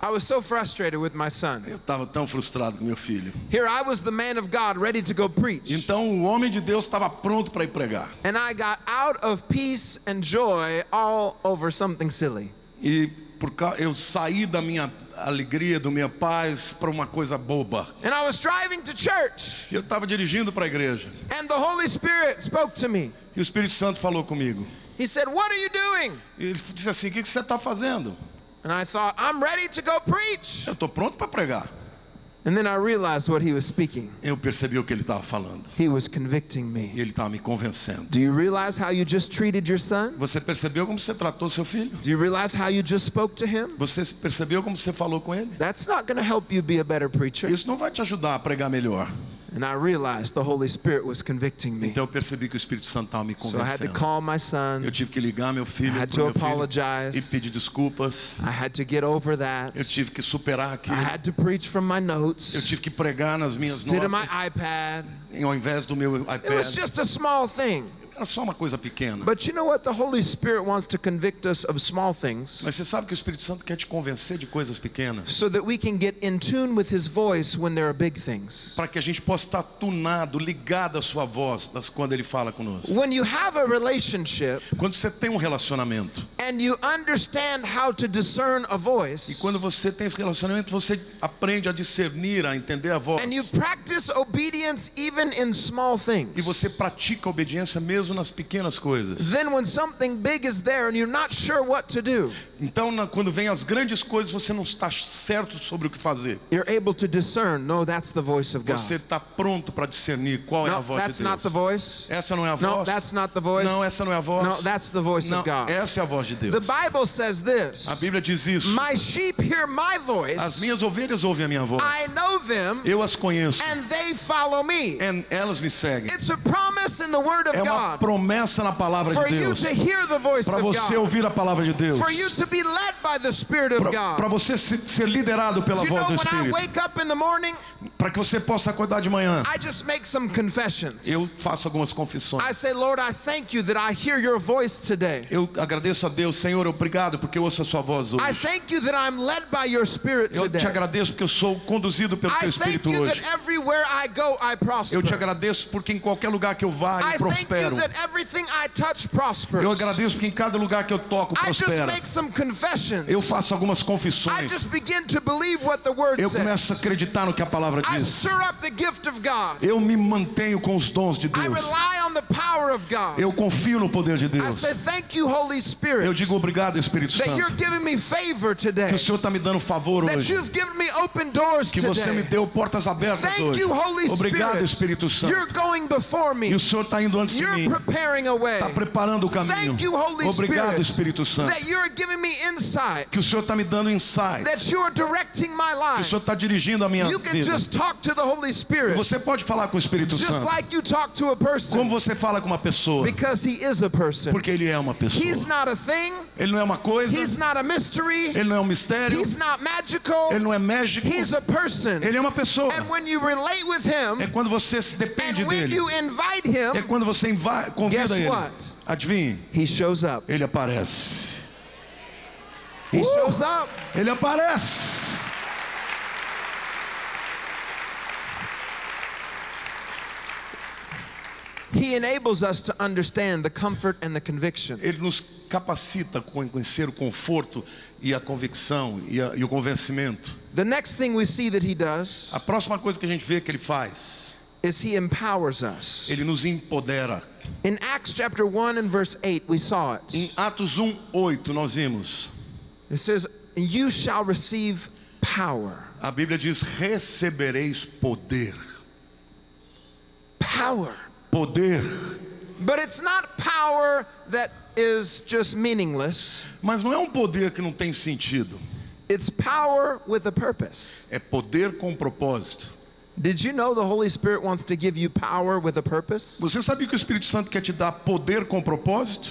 I was so frustrated with my son. Eu estava tão frustrado com meu filho. Here I was the man of God ready to go preach. Então o homem de Deus estava pronto para ir pregar. And I got out of peace and joy all over something silly. E eu saí da minha alegria, da minha paz, para uma coisa boba. And I was driving to church. Eu estava dirigindo para a igreja. And the Holy Spirit spoke to me. E o Espírito Santo falou comigo. He said, "What are you doing?" E ele disse assim: o que você está fazendo? And I thought, "I'm ready to go preach." Eu estou pronto para pregar. And then I realized what he was speaking. Eu percebi o que ele estava falando. He was convicting me. E ele estava me convencendo. Do you realize how you just treated your son? Você percebeu como você tratou seu filho? Do you realize how you just spoke to him? Você percebeu como você falou com ele? That's not going to help you be a better preacher. Isso não vai te ajudar a pregar melhor. And I realized the Holy Spirit was convicting me. Então eu percebi que o Espírito Santo estava me So I had to convencendo. call my son. Eu tive que ligar meu filho, I had pro to meu filho apologize. e pedir desculpas. I had to get over that. Eu tive que superar aquilo. I had to preach from my Eu notes tive que pregar nas minhas instead of my notas, iPad. ao invés do meu It was iPad. just a small thing. Era só uma coisa pequena. But you know what? The Holy Spirit wants to convict us of small things Mas você sabe que o Espírito Santo quer te convencer de coisas pequenas, so that we can get in tune with His voice when there are big things. para que a gente possa estar tunado, ligado à sua voz quando Ele fala conosco. When you have a relationship Quando você tem um relacionamento and you understand how to discern a e voice quando você tem esse relacionamento, você aprende a discernir, a entender a voz. and you practice obedience even in small E things, você pratica a obediência mesmo nas pequenas coisas. then when something big is there and you're not sure what to do, Então, quando vem as grandes coisas, você não está certo sobre o que fazer. you're able to discern, no, that's the voice of God. Você está pronto para discernir qual é a No, voz that's de not the Deus. voice. Essa não é a No, voz. that's not the voice. Não, essa não é a voz. No, that's the voice Não, of God. essa é a voz de Deus. The Bible says A this: Bíblia diz isso. my sheep hear my As voice, minhas ovelhas ouvem a minha voz. I know them, Eu as conheço. and they follow me. Elas me seguem. It's a promise in the Word of É uma God promessa na palavra for de you Deus. to hear the voice Para of você God, ouvir a palavra de Deus. for you to be led by the Spirit of Para God. você ser liderado pela Do you know voz do when I Espírito. wake up in the morning, Para que você possa acordar de manhã. I just make some confessions. Eu faço algumas I confissões. say, Lord, I thank you that I hear your voice today. Eu agradeço a Deus, Senhor, obrigado porque eu ouço a sua voz I hoje. thank you that I'm led by your Spirit Eu te today. agradeço porque eu sou conduzido pelo teu I thank Espírito you that hoje. everywhere I go, I prosper. Eu te agradeço porque em qualquer lugar que eu vá, I eu thank you prospero. that everything I touch prospers. Eu agradeço porque em cada lugar que eu toco, I just prospera. make some confessions. Eu faço algumas I confissões. just begin to believe what the Word Eu começo a says. acreditar no que a palavra I diz. stir up the gift of God. Eu me mantenho com os dons de I Deus. rely on the power of God. Eu confio no poder de I Deus. say, thank you, Holy Spirit, Eu digo obrigado, Espírito that you're Santo, giving me favor que today, o Senhor está me dando favor that hoje. you've given me open doors Que você me today. deu portas abertas Thank hoje. you, Holy Obrigado, Spirit. Espírito Santo. You're going before me. E o Senhor está indo antes de You're mim. preparing a way. Está preparando o caminho. Thank you, Holy Obrigado, Spirit, Espírito Santo. that you're giving me insight, Que o Senhor está me dando insight. that you're directing my Que o life. Senhor está dirigindo a minha You can vida. just talk to the Holy Spirit Você pode falar com o Espírito just Santo. like you talk to a person. Como você você fala com uma pessoa? Because he is a person. Porque ele é uma pessoa. He's not a thing. Ele não é uma coisa. He's not a mystery. Ele não é um mistério. He's not magical. Ele não é mágico. He's a person. Ele é uma pessoa. And when you relate with him, É quando você depende and when dele. you invite him, É quando você convida guess ele. what? Adivinhe? He shows up. Ele aparece. He shows up. Ele aparece. He enables us to understand the comfort and the conviction. Ele nos capacita a conhecer o conforto e a convicção e o convencimento. The next thing we see that he does A próxima coisa que a gente vê que ele faz, is he empowers us. ele nos empodera. In Acts chapter 1 and verse 8, we saw it. Em Atos 1:8 nós vimos. It says, "You shall receive power." A Bíblia diz: recebereis poder. Power. Poder. But it's not power that is just meaningless. Mas não é um poder que não tem sentido. It's power with a purpose. É poder com propósito. Did you know the Holy Spirit wants to give you power with a purpose? Você sabia que o Espírito Santo quer te dar poder com propósito?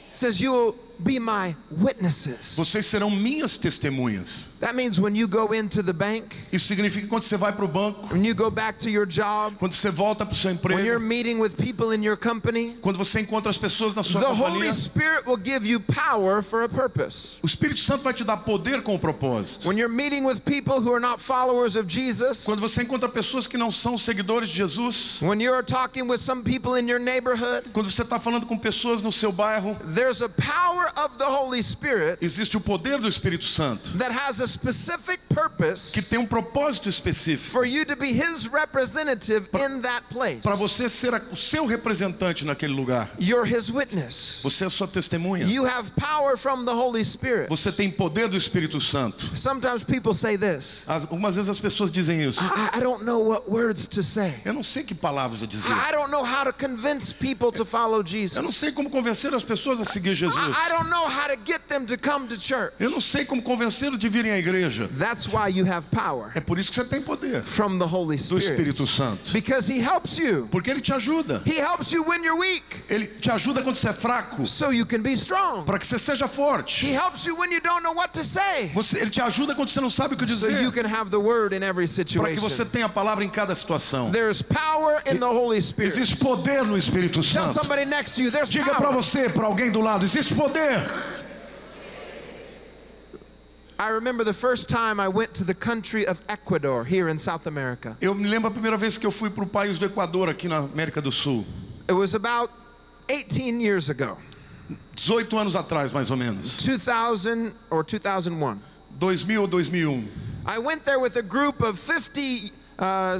It says you will be my witnesses. Vocês serão minhas testemunhas. That means when you go into the bank, Isso significa que quando você vai para o banco, when you go back to your job, quando você volta para o seu when you're emprego, meeting with people in your company, quando você encontra as pessoas na sua the Holy companhia, Spirit will give you power for a purpose. o Espírito Santo vai te dar poder com propósito. When you're meeting with people who are not followers of Jesus, Quando você encontra pessoas que não são seguidores de Jesus, when you're talking with some people in your neighborhood, quando você está falando com pessoas no seu bairro, there's a power of the Holy Spirit existe o poder do Espírito Santo that has a specific purpose que tem um propósito específico for you to be his representative in that place. para você ser o seu representante naquele lugar. You're his witness. Você é sua testemunha. You have power from the Holy Spirit. Você tem poder do Espírito Santo. Sometimes people say this, Algumas vezes as pessoas dizem isso. I don't know what words to say. Eu não sei que palavras a dizer. I don't know how to convince people to follow Eu não Jesus. sei como convencer as pessoas a seguir Jesus. I don't know how to get them to come to church. Eu não sei como convencê-los de virem à igreja. That's why you have power É por isso que você tem poder from the Holy do Spirit. Espírito Santo. Because he helps you. Porque ele te ajuda. He helps you when you're weak, Ele te ajuda quando você é fraco, so you can be strong. para que você seja He forte. helps you when you don't know what to say, Ele te ajuda quando você não sabe o que so you dizer, can have the word in every para que você situation. tenha a palavra em cada situação. There's power in the Holy Spirit. Existe poder no Espírito Tell Santo. somebody next to you, there's Diga para power. você, para alguém do lado, existe poder. I remember the first time I went to the country of Ecuador here in South America. Eu me lembro a primeira vez que eu fui para o país do Equador, aqui na América do Sul. It was about 18 years ago, 18 anos atrás, mais ou menos. 2000 or 2001. 2000 ou 2001. I went there with a group of 50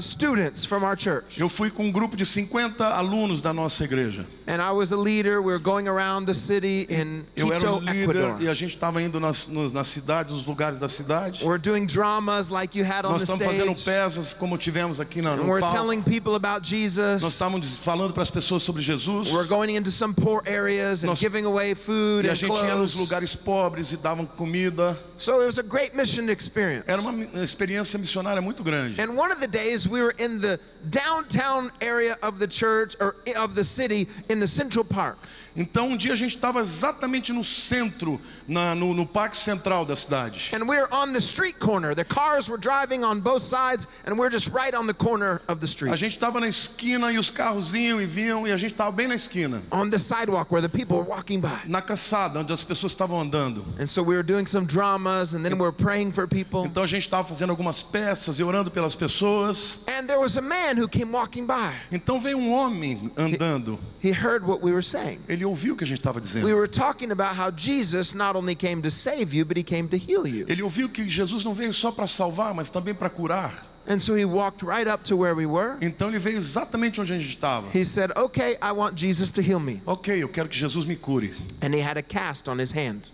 students from our church. Eu fui com um grupo de 50 alunos da nossa igreja. And I was a leader. We were going around the city in Eu era o Quito, líder Ecuador. e a gente estava indo nas cidades, nos lugares da cidade. We're doing dramas like you had on Nós the estamos fazendo stage. peças como tivemos aqui And no we're palco. telling people about Nós Jesus. estávamos falando para as pessoas sobre Jesus. We're going into some poor areas and Nós- giving away food E a and gente ia nos clothes. lugares pobres e davam comida. So it was a great mission experience. Era uma experiência missionária muito grande. And one of the days we were in the downtown area of the church or of the city in the Central Park. Então um dia a gente estava exatamente no centro, no Parque Central da cidade. And we were on the street corner. The cars were driving on both sides and we're just right on the corner of the street. A gente estava na esquina e os carros iam e vinham e a gente estava bem na esquina, On the sidewalk where the people were walking by. na calçada onde as pessoas estavam andando. And so we were doing some dramas and then we were praying for people. Então a gente estava fazendo algumas peças e orando pelas pessoas. And there was a man who came walking by. Então veio um homem andando. He heard what we were saying. Ele ouviu o que a gente estava We dizendo. were talking about how Jesus not only came to save you, but he came to heal you. Ele ouviu que Jesus não veio só para salvar, mas também para curar. And so he walked right up to where we were. Então ele veio exatamente onde a gente estava. He said, "Okay, I want Jesus to heal me." Ok, eu quero que Jesus me cure. And he had a cast on his hand.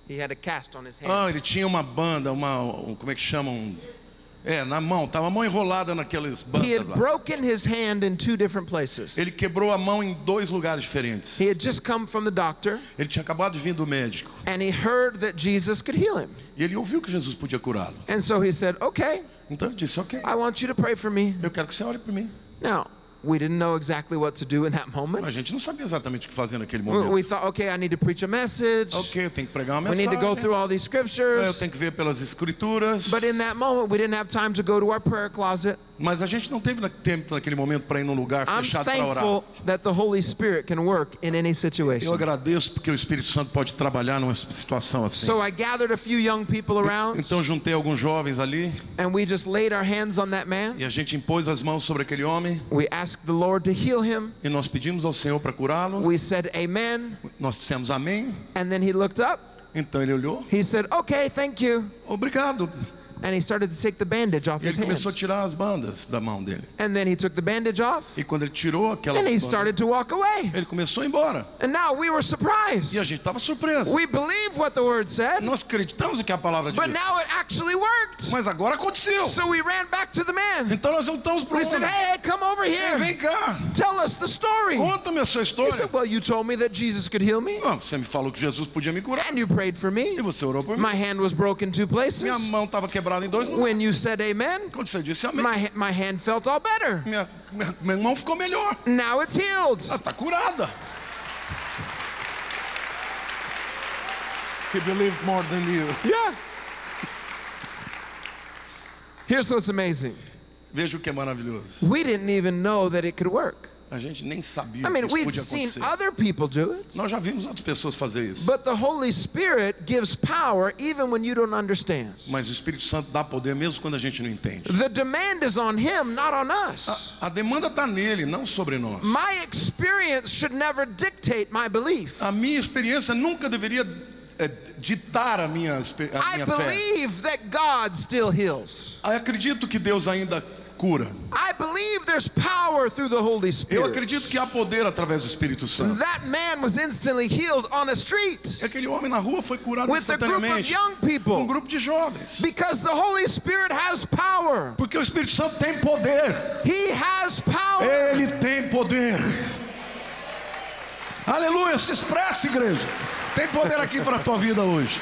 He had a cast on his hand. Ah, ele tinha uma banda, como é que chamam? Na mão, tava a mão enrolada naqueles He bandas had lá. broken his hand in two different places. Ele quebrou a mão em 2 lugares diferentes. He had just come from the doctor Ele tinha acabado de vir do médico. and he heard that Jesus could heal him. E ele ouviu que Jesus podia curá-lo. And so he said, "Okay, Então ele disse, ok, I want you to pray for me." eu quero que você ore por mim. Now, We didn't know exactly what to do in that moment. A gente não sabia exatamente o que fazer naquele We momento. thought, okay, I need to preach a message. Ok, eu tenho que pregar uma We need to go mensagem. through all these Eu scriptures. tenho que ver pelas escrituras. But in that moment, we didn't have time to go to our prayer closet. Mas a gente não teve tempo naquele momento para ir num lugar I'm fechado para orar. thankful that the Holy Spirit can work in any Eu situation. agradeço porque o Espírito Santo pode trabalhar numa situação assim. So I gathered a few young people around, Então juntei alguns jovens ali and we just laid our hands on that man. e a gente impôs as mãos sobre aquele homem We asked the Lord to heal him. e nós pedimos ao Senhor para curá-lo. We said amen, Nós dissemos amém. and then he looked up. Então ele olhou. He said, okay, thank you. Obrigado. And he started to take the bandage off E his ele começou a hands. tirar as bandas da mão dele. And then he took the bandage off, E quando ele tirou aquela and he banda, started to walk away. ele começou a ir embora. And now we were surprised. E a gente estava surpreso. We believe what the word said, Nós acreditamos no que a palavra but diz. now it actually worked. Mas agora aconteceu. So we ran back to the man. Então nós voltamos para o We said, homem. hey, come over Ei, here. vem cá. Tell us the story. Conta-me a sua He história. said, well, you told me that Jesus could heal me, Ah, você me falou que Jesus podia me curar. and you prayed for me. E você orou por mim. My hand was broken in 2 Minha places. mão estava quebrada em 2 lugares. When you said amen, Quando você disse amém, my hand felt all better. minha mão ficou melhor. Now it's healed. Ela está curada. He believed more than you. Yeah. Here's what's amazing. Veja o que é maravilhoso. We didn't even know that it could work. A gente nem sabia I que mean, isso we'd podia seen acontecer. other people do it, Nós já vimos outras pessoas fazer isso. but the Holy Spirit gives power even when you don't understand. Mas o Espírito Santo dá poder mesmo quando a gente não entende. The demand is on Him, not on us. A demanda está nele, não sobre nós. My experience should never dictate my belief. A minha experiência nunca deveria ditar a minha I fé. believe that God still heals. Eu acredito que Deus ainda cura. I believe there's power through the Holy Eu Spirit. acredito que há poder através do Espírito Santo. That man was instantly healed on a street Aquele homem na rua foi curado with a group of instantaneamente young com um people grupo de jovens. because the Holy Spirit has power. Porque o Espírito Santo tem poder. He has power. Ele tem poder. Aleluia, se expressa, igreja. Tem poder aqui para a tua vida hoje.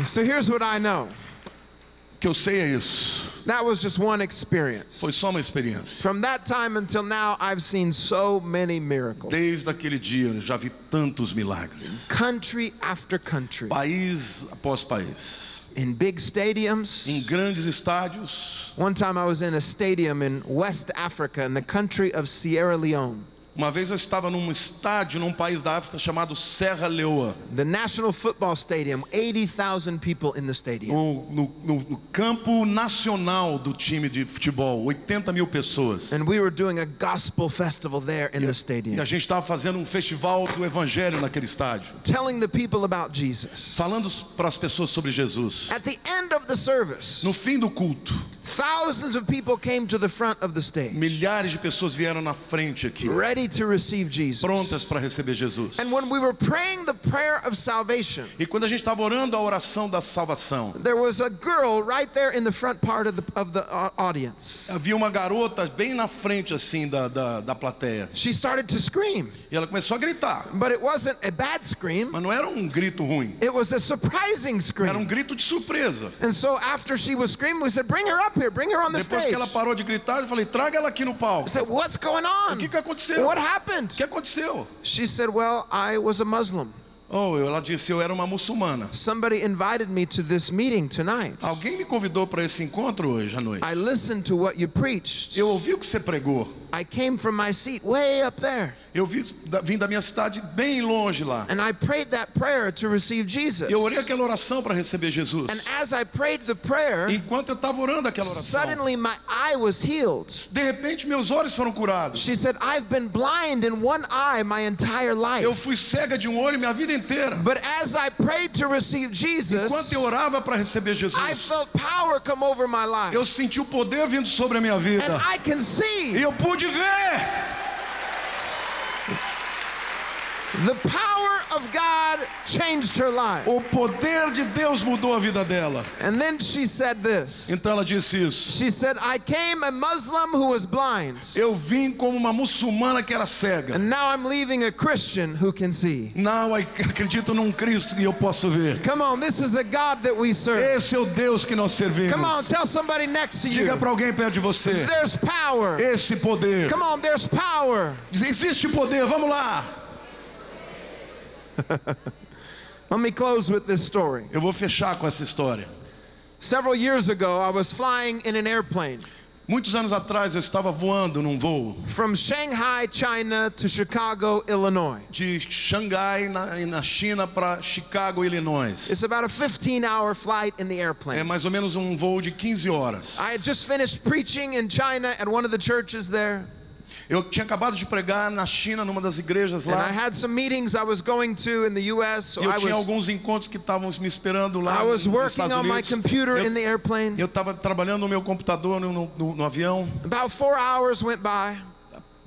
So here's what I know. O que eu sei é isso. That was just one experience. Foi só uma experiência. From that time until now, I've seen so many miracles. Desde aquele dia eu já vi tantos milagres. Country after country. País após país. In big stadiums. Em grandes estádios. One time I was in a stadium in West Africa in the country of Sierra Leone. Uma vez eu estava num estádio num país da África chamado Serra Leoa. The National Football Stadium, 80,000 people in the stadium. No campo nacional do time de futebol, 80 mil pessoas. And we were doing a gospel festival there in the E stadium. a gente estava fazendo um festival do evangelho naquele estádio. Telling the people about Jesus. Falando para as pessoas sobre Jesus. At the end of the service, No fim do culto, thousands of people came to the front of the stage, milhares de pessoas vieram na frente aqui, ready to receive Jesus. prontas para receber Jesus. And when we were praying the prayer of salvation, E quando a gente estava orando a oração da salvação, there was a girl right there in the front part of the audience. havia uma garota bem na frente assim da plateia. She started to scream, E ela começou a gritar. but it wasn't a bad scream. Mas não era um grito ruim. It was a surprising Era um scream. grito de surpresa. And so after she was screaming, we said, bring her up here, bring her on the Depois stage. que ela parou de gritar, eu falei, traga ela aqui no palco. I said, what's going O on? que aconteceu? What O happened? que aconteceu? She said, well, I was a Muslim. Ela disse, eu era uma muçulmana. Somebody invited me to this meeting tonight. Alguém me convidou para esse encontro hoje à noite. I listened to what you preached. Eu ouvi o que você pregou. I came from my seat way up there. Eu vim da minha cidade bem longe lá. And I prayed that prayer to receive Jesus. Eu orei aquela oração para receber Jesus. And as I prayed the prayer, Enquanto eu estava orando aquela oração, suddenly my eye was healed. de repente meus olhos foram curados. She said, I've been blind in one eye my entire life. Eu fui cega de um olho minha vida inteira. But as I prayed to receive Jesus, Enquanto eu orava para receber I Jesus, felt power come over my life. eu senti o poder vindo sobre a minha vida. And I can E see. eu pude ver. The power of God changed her life. O poder de Deus mudou a vida dela. And then she said this. Então ela disse isso. She said, I came a Muslim who was blind. Eu vim como uma muçulmana que era cega. And now I'm leaving a Christian who can see. Não, acredito num Cristo e eu posso ver. Come on, this is the God that we serve. Esse é o Deus que nós servimos. Come on, tell somebody next to you. Diga para alguém perto de você. There's power. Esse poder. Come on, there's power. Existe poder, vamos lá. Let me close with this story. Eu vou fechar com essa história. Several years ago, I was flying in an airplane Muitos anos atrás eu estava voando num voo from Shanghai, China to Chicago, Illinois. de Xangai, na China, para Chicago, Illinois. It's about a 15-hour flight in the É airplane. mais ou menos um voo de 15 horas. I had just finished preaching in China at one of the churches there. Eu tinha acabado de pregar na China, numa das igrejas And I lá. had some meetings I was going to in the U.S. So E eu I tinha was alguns encontros que estavam me esperando lá nos working Estados on my Unidos. computer in the airplane. Eu estava trabalhando no meu computador no avião. About 4 hours went by,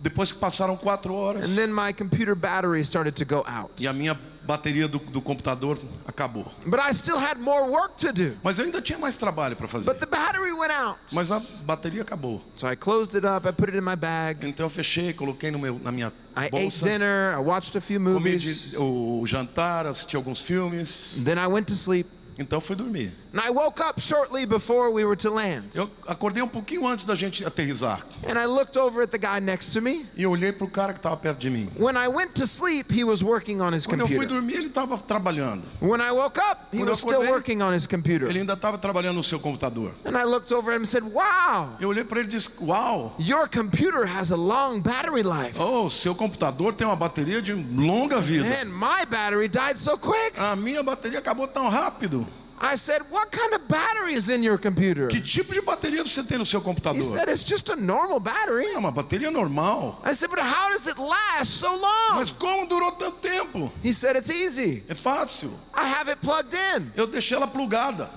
Depois que passaram 4 horas and then my computer battery started to go out. e a minha bateria do computador acabou. But I still had more work to do. Mas eu ainda tinha mais trabalho para fazer. But the battery went out. Mas a bateria acabou. So I closed it up, I put it in my bag. Então eu fechei, coloquei na minha I ate bolsa. dinner, I watched a few Comi movies. o jantar, assisti alguns filmes. Then I went to sleep. Então eu fui dormir. And I woke up shortly before we were to land. Eu acordei um pouquinho antes da gente aterrissar. And I looked over at the guy next to me. E eu olhei para o cara que estava perto de mim. When I went to sleep, he was working on his Quando eu fui computer. dormir, ele estava trabalhando. When I woke up, he Quando eu was still acordei, working on his computer. Ele ainda estava trabalhando no seu computador. And I looked over at him and said, wow, Eu olhei para ele e disse: Uau! your computer has a long battery life. Oh, seu computador tem uma bateria de longa vida. Man, my battery died so quick. A minha bateria acabou tão rápido. I said, what kind of battery is in your computer? Que tipo de bateria você tem no seu He computador? said, it's just a normal battery. É uma bateria normal. I said, but how does it last so long? Mas como durou tanto tempo? He said, it's easy. É fácil. I have it plugged in. Eu deixei ela plugada.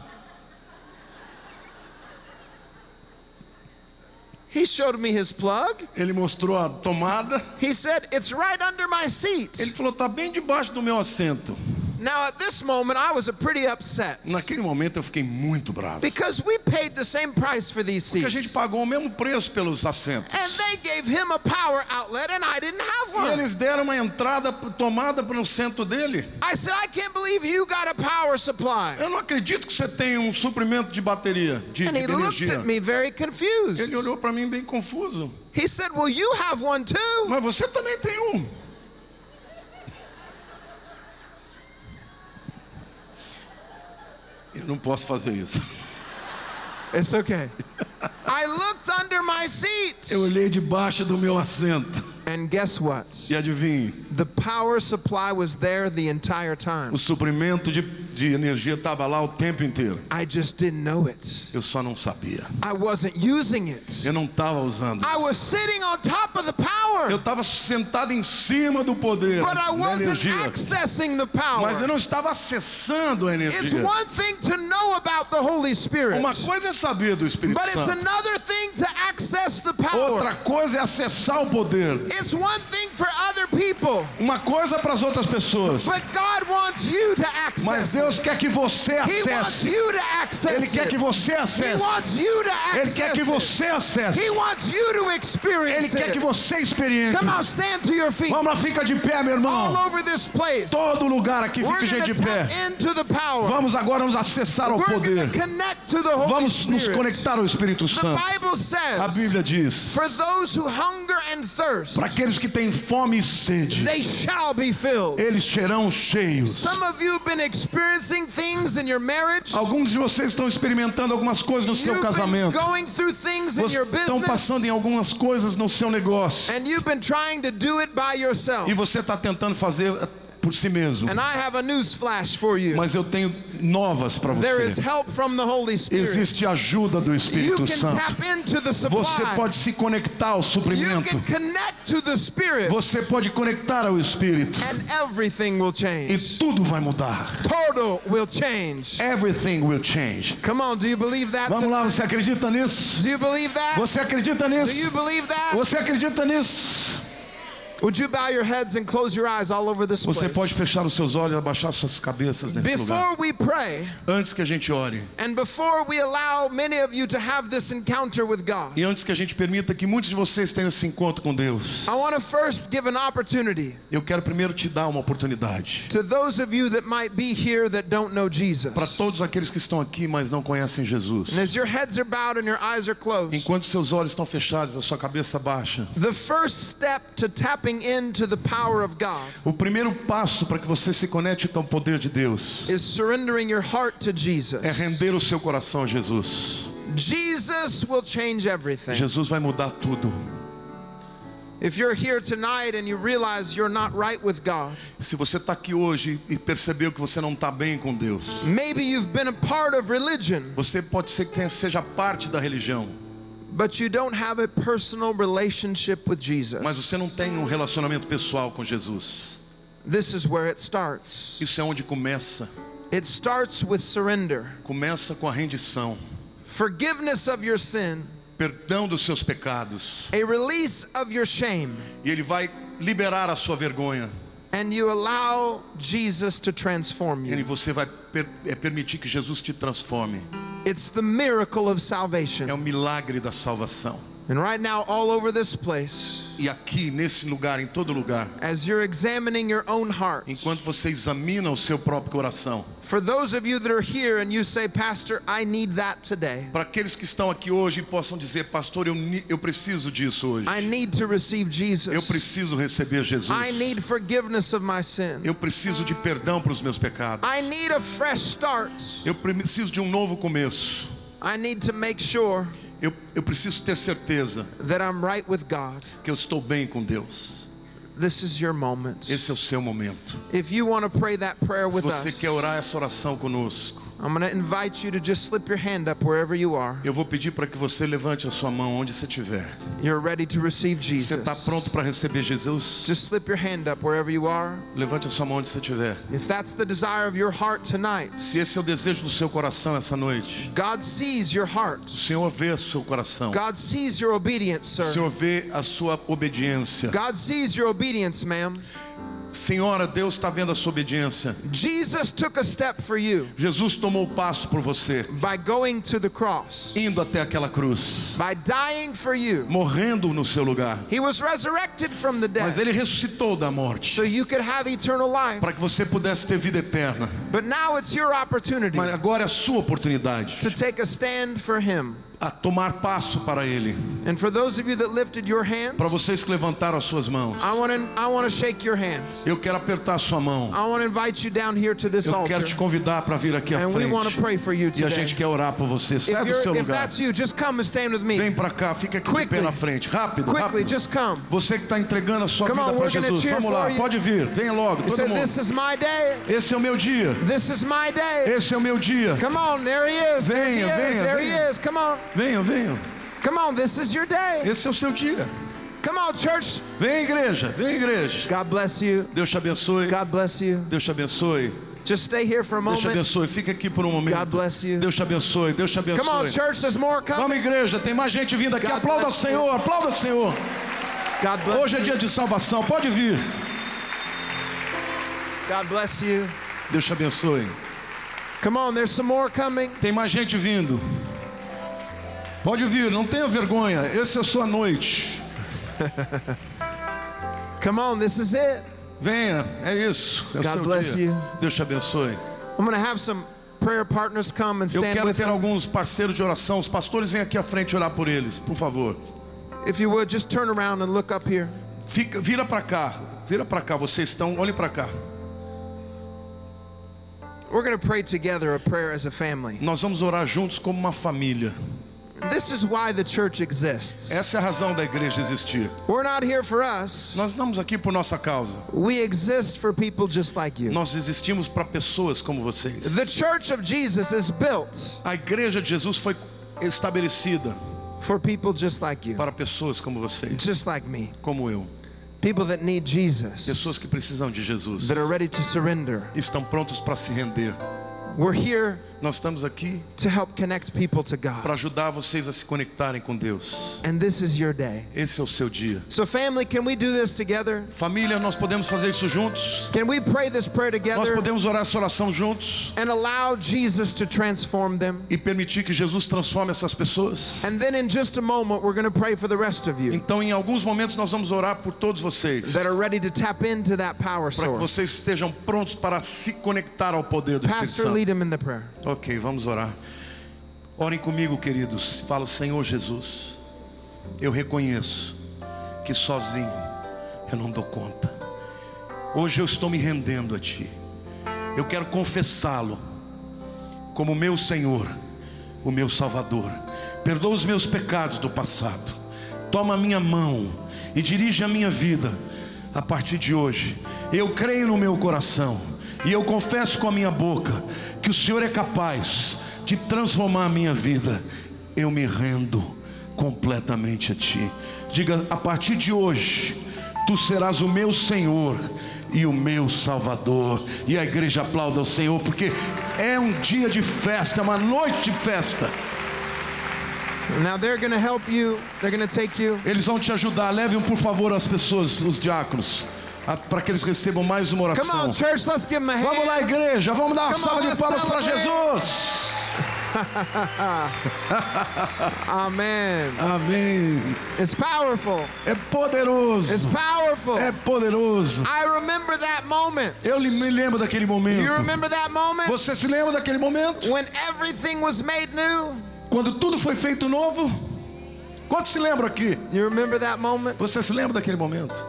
He showed me his plug. Ele mostrou a tomada. He said, it's right under my seat. Ele falou: tá bem debaixo do meu assento. Now, at this moment, I was pretty upset Naquele momento eu fiquei muito bravo. because we paid the same price for these Porque a gente seats. pagou o mesmo preço pelos assentos. And they gave him a power outlet and I didn't have E one. eles deram uma entrada tomada para o centro dele. I said, I can't believe you got a power supply. Eu não acredito que você tem um suprimento de bateria, de And he looked energia. at me very confused. Ele olhou para mim bem confuso. He said, well, you have one too. Mas você também tem um. Eu não posso fazer isso. It's okay. I looked under my seat. Eu olhei debaixo do meu assento. And guess what? E adivinhe, The power supply was there the entire time. o suprimento de energia estava lá o tempo inteiro. I just didn't know it. Eu só não sabia. I wasn't using it. Eu não estava usando. I was sitting on top of the power, Eu estava sentado em cima do poder, but I da wasn't energia. accessing the Mas eu power. não estava acessando a It's energia. one thing to know about the Holy Spirit, Uma coisa é saber do Espírito but it's Santo. another thing to access the power. Outra coisa é acessar o poder. It's one thing for other people, Uma coisa para as outras pessoas. but God wants you to Mas access it. Deus quer que você He wants acesse. you to access Ele quer it. que você He acesse. wants you to Ele access quer que it. você acesse. He wants you to Ele experience quer que it. você experimente. Come on, stand to your feet. Vamos lá, fica de pé, meu All irmão. over this place. Todo lugar aqui We're fica going gente to de pé. tap into the power. Vamos agora nos acessar ao We're going poder. to connect to the Holy Vamos nos Spirit. conectar ao Espírito The Santo. Bible A says, Bíblia diz: for those who hunger and thirst, para aqueles que têm fome e sede, they shall be filled. eles serão cheios. Some of you have been experiencing things in your marriage. Alguns de vocês estão experimentando algumas coisas no seu You've been casamento. going through things in Vocês your estão passando em business, algumas coisas no seu negócio. and you've been trying to do it by yourself. E você está tentando fazer por si mesmo. And I have a news flash for you. Mas eu tenho novas para There is você. help from the Holy Spirit. Existe ajuda do You Espírito can Santo. tap into the supply. Você pode se conectar ao You suprimento. can connect to the Spirit, Você pode conectar ao Espírito. and everything will E change. tudo vai mudar. Total will change. Everything will change. Come on, do you believe that? Vamos lá, tonight? você acredita nisso? Do you believe that? Você acredita Do nisso? you believe that? Você acredita nisso? Would you bow your heads and close your eyes all over this Você place? pode fechar os seus olhos e abaixar suas cabeças nesse lugar. Before we pray, Antes que a gente ore, and before we allow many of you to have this encounter with God, e antes que a gente permita que muitos de vocês tenham esse encontro com Deus, I want to first give an opportunity eu quero primeiro te dar uma oportunidade. to those of you that might be here that don't know Para Jesus. todos aqueles que estão aqui, mas não conhecem Jesus. And as your heads are bowed and your eyes are closed, Enquanto seus olhos estão fechados, a sua cabeça baixa, the first step to tapping into the power of God o primeiro passo para que você se conecte com o poder de Deus is surrendering your heart to Jesus. é render o seu coração a Jesus. Jesus will change everything. Jesus vai mudar tudo. If you're here tonight and you realize you're not right with God, Se você está aqui hoje e percebeu que você não está bem com Deus, maybe you've been a part of religion, você pode ser que seja parte da religião, but you don't have a personal relationship with mas Jesus. você não tem um relacionamento pessoal com Jesus. This is where it starts. Isso é onde começa. It starts with surrender, Começa com a rendição, forgiveness of your sin, perdão dos seus pecados, a release of your shame, e Ele vai liberar a sua vergonha, and you allow Jesus to transform e you. você vai permitir que Jesus te transforme. It's the miracle of É salvation. o milagre da salvação. And right now, all over this place, E aqui, nesse lugar, em todo lugar, as you're examining your own heart, enquanto você examina o seu próprio coração, for those of you that are here and you say, Pastor, I need that today. para aqueles que estão aqui hoje e possam dizer, pastor, eu preciso disso hoje. I need to receive Eu Jesus. preciso receber Jesus. I need forgiveness of my sin. Eu preciso de perdão para os meus pecados. I need a fresh start. Eu preciso de um novo começo. I need to make sure Eu preciso ter certeza that I'm right with God. que eu estou bem com Deus. This is your moment. Esse é o seu momento. If you want to pray that prayer Se with você us, quer orar essa oração conosco, I'm going to invite you to just slip your hand up wherever you are. eu vou pedir para que você levante a sua mão onde você estiver. You're ready to receive Você está Jesus. pronto para receber Jesus? Just slip your hand up wherever you are. Levante a sua mão onde você estiver. If that's the desire of your heart tonight, Se esse é o desejo do seu coração essa noite, God sees your heart. o Senhor vê o seu coração. God sees your obedience, O sir. Senhor vê a sua obediência. God sees your obedience, ma'am. Senhora, Deus está vendo a sua obediência. Jesus took a step for you Jesus tomou o passo por você, by going to the cross, indo até aquela cruz, by dying for you. morrendo no seu lugar. He was resurrected from the Mas dead Ele ressuscitou da morte, so you could have eternal life. para que você pudesse ter vida eterna. But now it's your opportunity Mas agora é a sua oportunidade to take a stand for Him. a tomar passo para Ele. And for those of you that lifted your hands, Para vocês que levantaram as suas mãos, I want to shake your hands. eu quero apertar a sua mão. I want to invite you down here to this Eu altar. quero te convidar para vir aqui à And we want to frente. pray for you E a today. gente quer orar por você. Sai do seu If lugar. that's you, just come and stand with me. Vem para cá, fica aqui de Quickly. pé na frente. Rápido, Quickly, rápido. just come. Você que está entregando a sua Come vida on, para we're gonna Jesus. cheer Vamos lá, for you. pode vir. Venha logo, You todo said, mundo. this is my day. Esse é o meu dia. This is my day. Esse é o meu dia. Come on, there he is. There he Venha, is. venha, There he venha. is. Come on. Venham, venham. Come on, this is your day. Esse é o seu dia. Come on, church. Vem, igreja. Vem, igreja. God bless you. Deus te abençoe. God bless you. Deus te abençoe. Just stay here for a Deus te moment. abençoe. Fica aqui por um momento. God bless you. Deus te abençoe. Deus te Come on, abençoe. church. There's more coming. Vamos, igreja. Tem mais gente vindo aqui. God Aplauda o bless you. Senhor. Aplauda o Senhor. God Hoje bless é you. dia de salvação. Pode vir. God bless you. Deus te abençoe. Come on, there's some more coming. Tem mais gente vindo. Pode vir, não tenha vergonha. Essa é a sua noite. Come on, this is it. Venha, é isso. É o God seu bless dia. you. Deus te abençoe. I'm going to have some prayer partners come and Eu stand quero with ter them. alguns parceiros de oração. Os pastores vêm aqui à frente orar por eles, por favor. If you would, just turn around and look up here. Vira para cá. Vira para cá. Vocês estão, olhem para cá. We're going to pray together a prayer as a family. Nós vamos orar juntos como uma família. This is why the church exists. Essa é a razão da igreja existir. We're not here for us. Nós estamos aqui por nossa causa. We exist for people just like you. Nós existimos para pessoas como vocês. The church of Jesus is built A igreja de Jesus foi estabelecida for people just like you, para pessoas como vocês, just like me. como eu. People that need Jesus, Pessoas que precisam de Jesus. that are ready to surrender. Estão prontos para se render. We're here Nós estamos aqui to help connect people to para God. ajudar vocês a se conectarem com Deus. And this is your day. Esse é o seu dia. So family, can we do this together? Família, nós podemos fazer isso juntos? Can we pray this prayer Nós together podemos orar essa oração juntos and allow Jesus to transform them? e permitir que Jesus transforme essas pessoas? And then in just a moment, we're going to pray for the rest of you Então, em alguns momentos, nós vamos orar por todos vocês, that are ready to tap into that power para que vocês source. estejam prontos para se conectar ao poder do Espírito Pastor, Santo. lead him in the prayer. Ok, vamos orar. Orem comigo, queridos. Fala, Senhor Jesus, eu reconheço que sozinho eu não dou conta. Hoje eu estou me rendendo a Ti. Eu quero confessá-lo como meu Senhor, o meu Salvador. Perdoa os meus pecados do passado. Toma a minha mão e dirige a minha vida a partir de hoje. Eu creio no meu coração e eu confesso com a minha boca que o Senhor é capaz de transformar a minha vida. Eu me rendo completamente a Ti. Diga: a partir de hoje Tu serás o meu Senhor e o meu Salvador. E a igreja aplauda o Senhor, porque é um dia de festa, é uma noite de festa. Now they're going to help you. They're going to take you. Eles vão te ajudar. Levem, por favor, as pessoas, os diáconos, para que eles recebam mais uma Come oração. on, church, let's give them a hand. Vamos lá, igreja, vamos dar uma Come salva on, de let's palmas para celebrate. Jesus. Amen. Amém. It's powerful. É poderoso. It's powerful. É poderoso. I remember that moment. Eu me lembro daquele momento. You remember that moment? Você se lembra daquele momento? When everything was made new? Quando tudo foi feito novo? Quantos se lembram aqui? You remember that moment? Você se lembra daquele momento?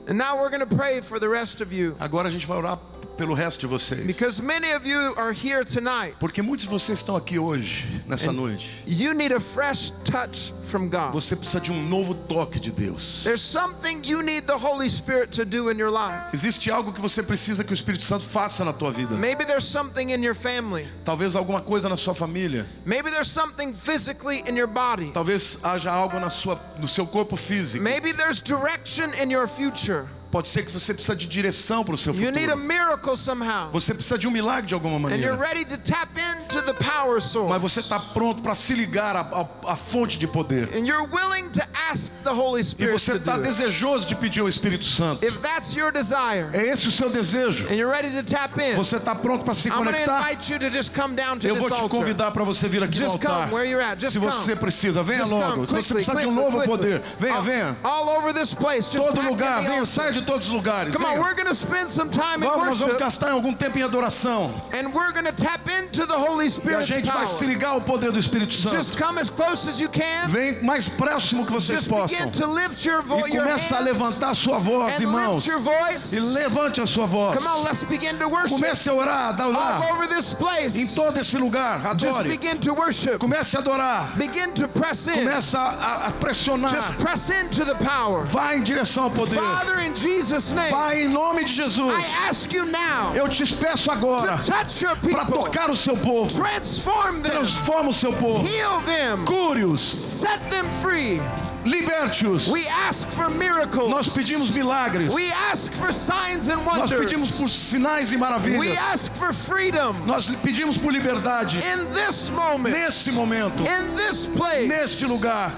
And now we're going to pray for the rest of you. Agora a gente vai orar pelo resto de vocês. Because many of you are here tonight. Porque muitos de vocês estão aqui hoje, nessa noite. You need a fresh touch from God. Você precisa de um novo toque de Deus. There's something you need the Holy Spirit to do in your life. Existe algo que você precisa que o Espírito Santo faça na tua vida. Maybe there's something in your family. Talvez alguma coisa na sua família. Maybe there's something physically in your body. Talvez haja algo no seu corpo físico. Maybe there's direction in your future. Pode ser que você precisa de direção para o seu You need a futuro. miracle somehow. Você precisa de um milagre de alguma And you're maneira. ready to tap into the power Mas source. você está pronto para se ligar à fonte de poder. And you're willing to ask the Holy E Spirit você to está do it. desejoso de pedir ao Espírito Santo. If that's your desire É esse o seu desejo. and you're ready to tap in, Você está pronto para se I'm going to conectar? invite you to just come down to Eu vou this te altar. convidar para você vir aqui no Just altar. come where you're at. Just Se come. você precisa, venha Just logo. come Se você quickly, precisa de um quickly, novo quickly. poder, venha, venha. All over this place. Just Todo pack in lugar, the venha, altar. saia de todos os lugares. Come on, Venha. we're going to spend some time in Nós vamos worship, gastar algum tempo em adoração. and we're going to tap into the Holy E a Spirit's gente vai se power. ligar ao poder do Espírito Just Santo. come as close as you can. Vem mais próximo que vocês Just possam. begin to lift your E your começa a hands levantar a sua voz, and irmãos. lift your voice. E levante a sua voz. Come on, let's begin to worship Comece a orar, a all orar. over this place. Em todo esse lugar, Just adore. begin to worship. Comece a adorar. Begin to press in. Começa a pressionar. Just press into the power. Vai em direção ao poder. Father, in Jesus' name, Vai em nome de Jesus. I ask you now Eu te peço agora to touch your para people. tocar o seu povo. Transform them. Transforma o seu povo. Heal them. Cure-os. Set them free. Liberte-os. We ask for miracles. Nós pedimos milagres. We ask for signs and Nós wonders. pedimos por sinais e We maravilhas. ask for freedom Nós pedimos por liberdade. in this moment, Nesse momento. in this place. Neste lugar.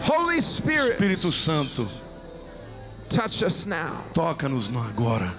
Holy Spirit, Espírito Santo, touch us now. toca-nos agora.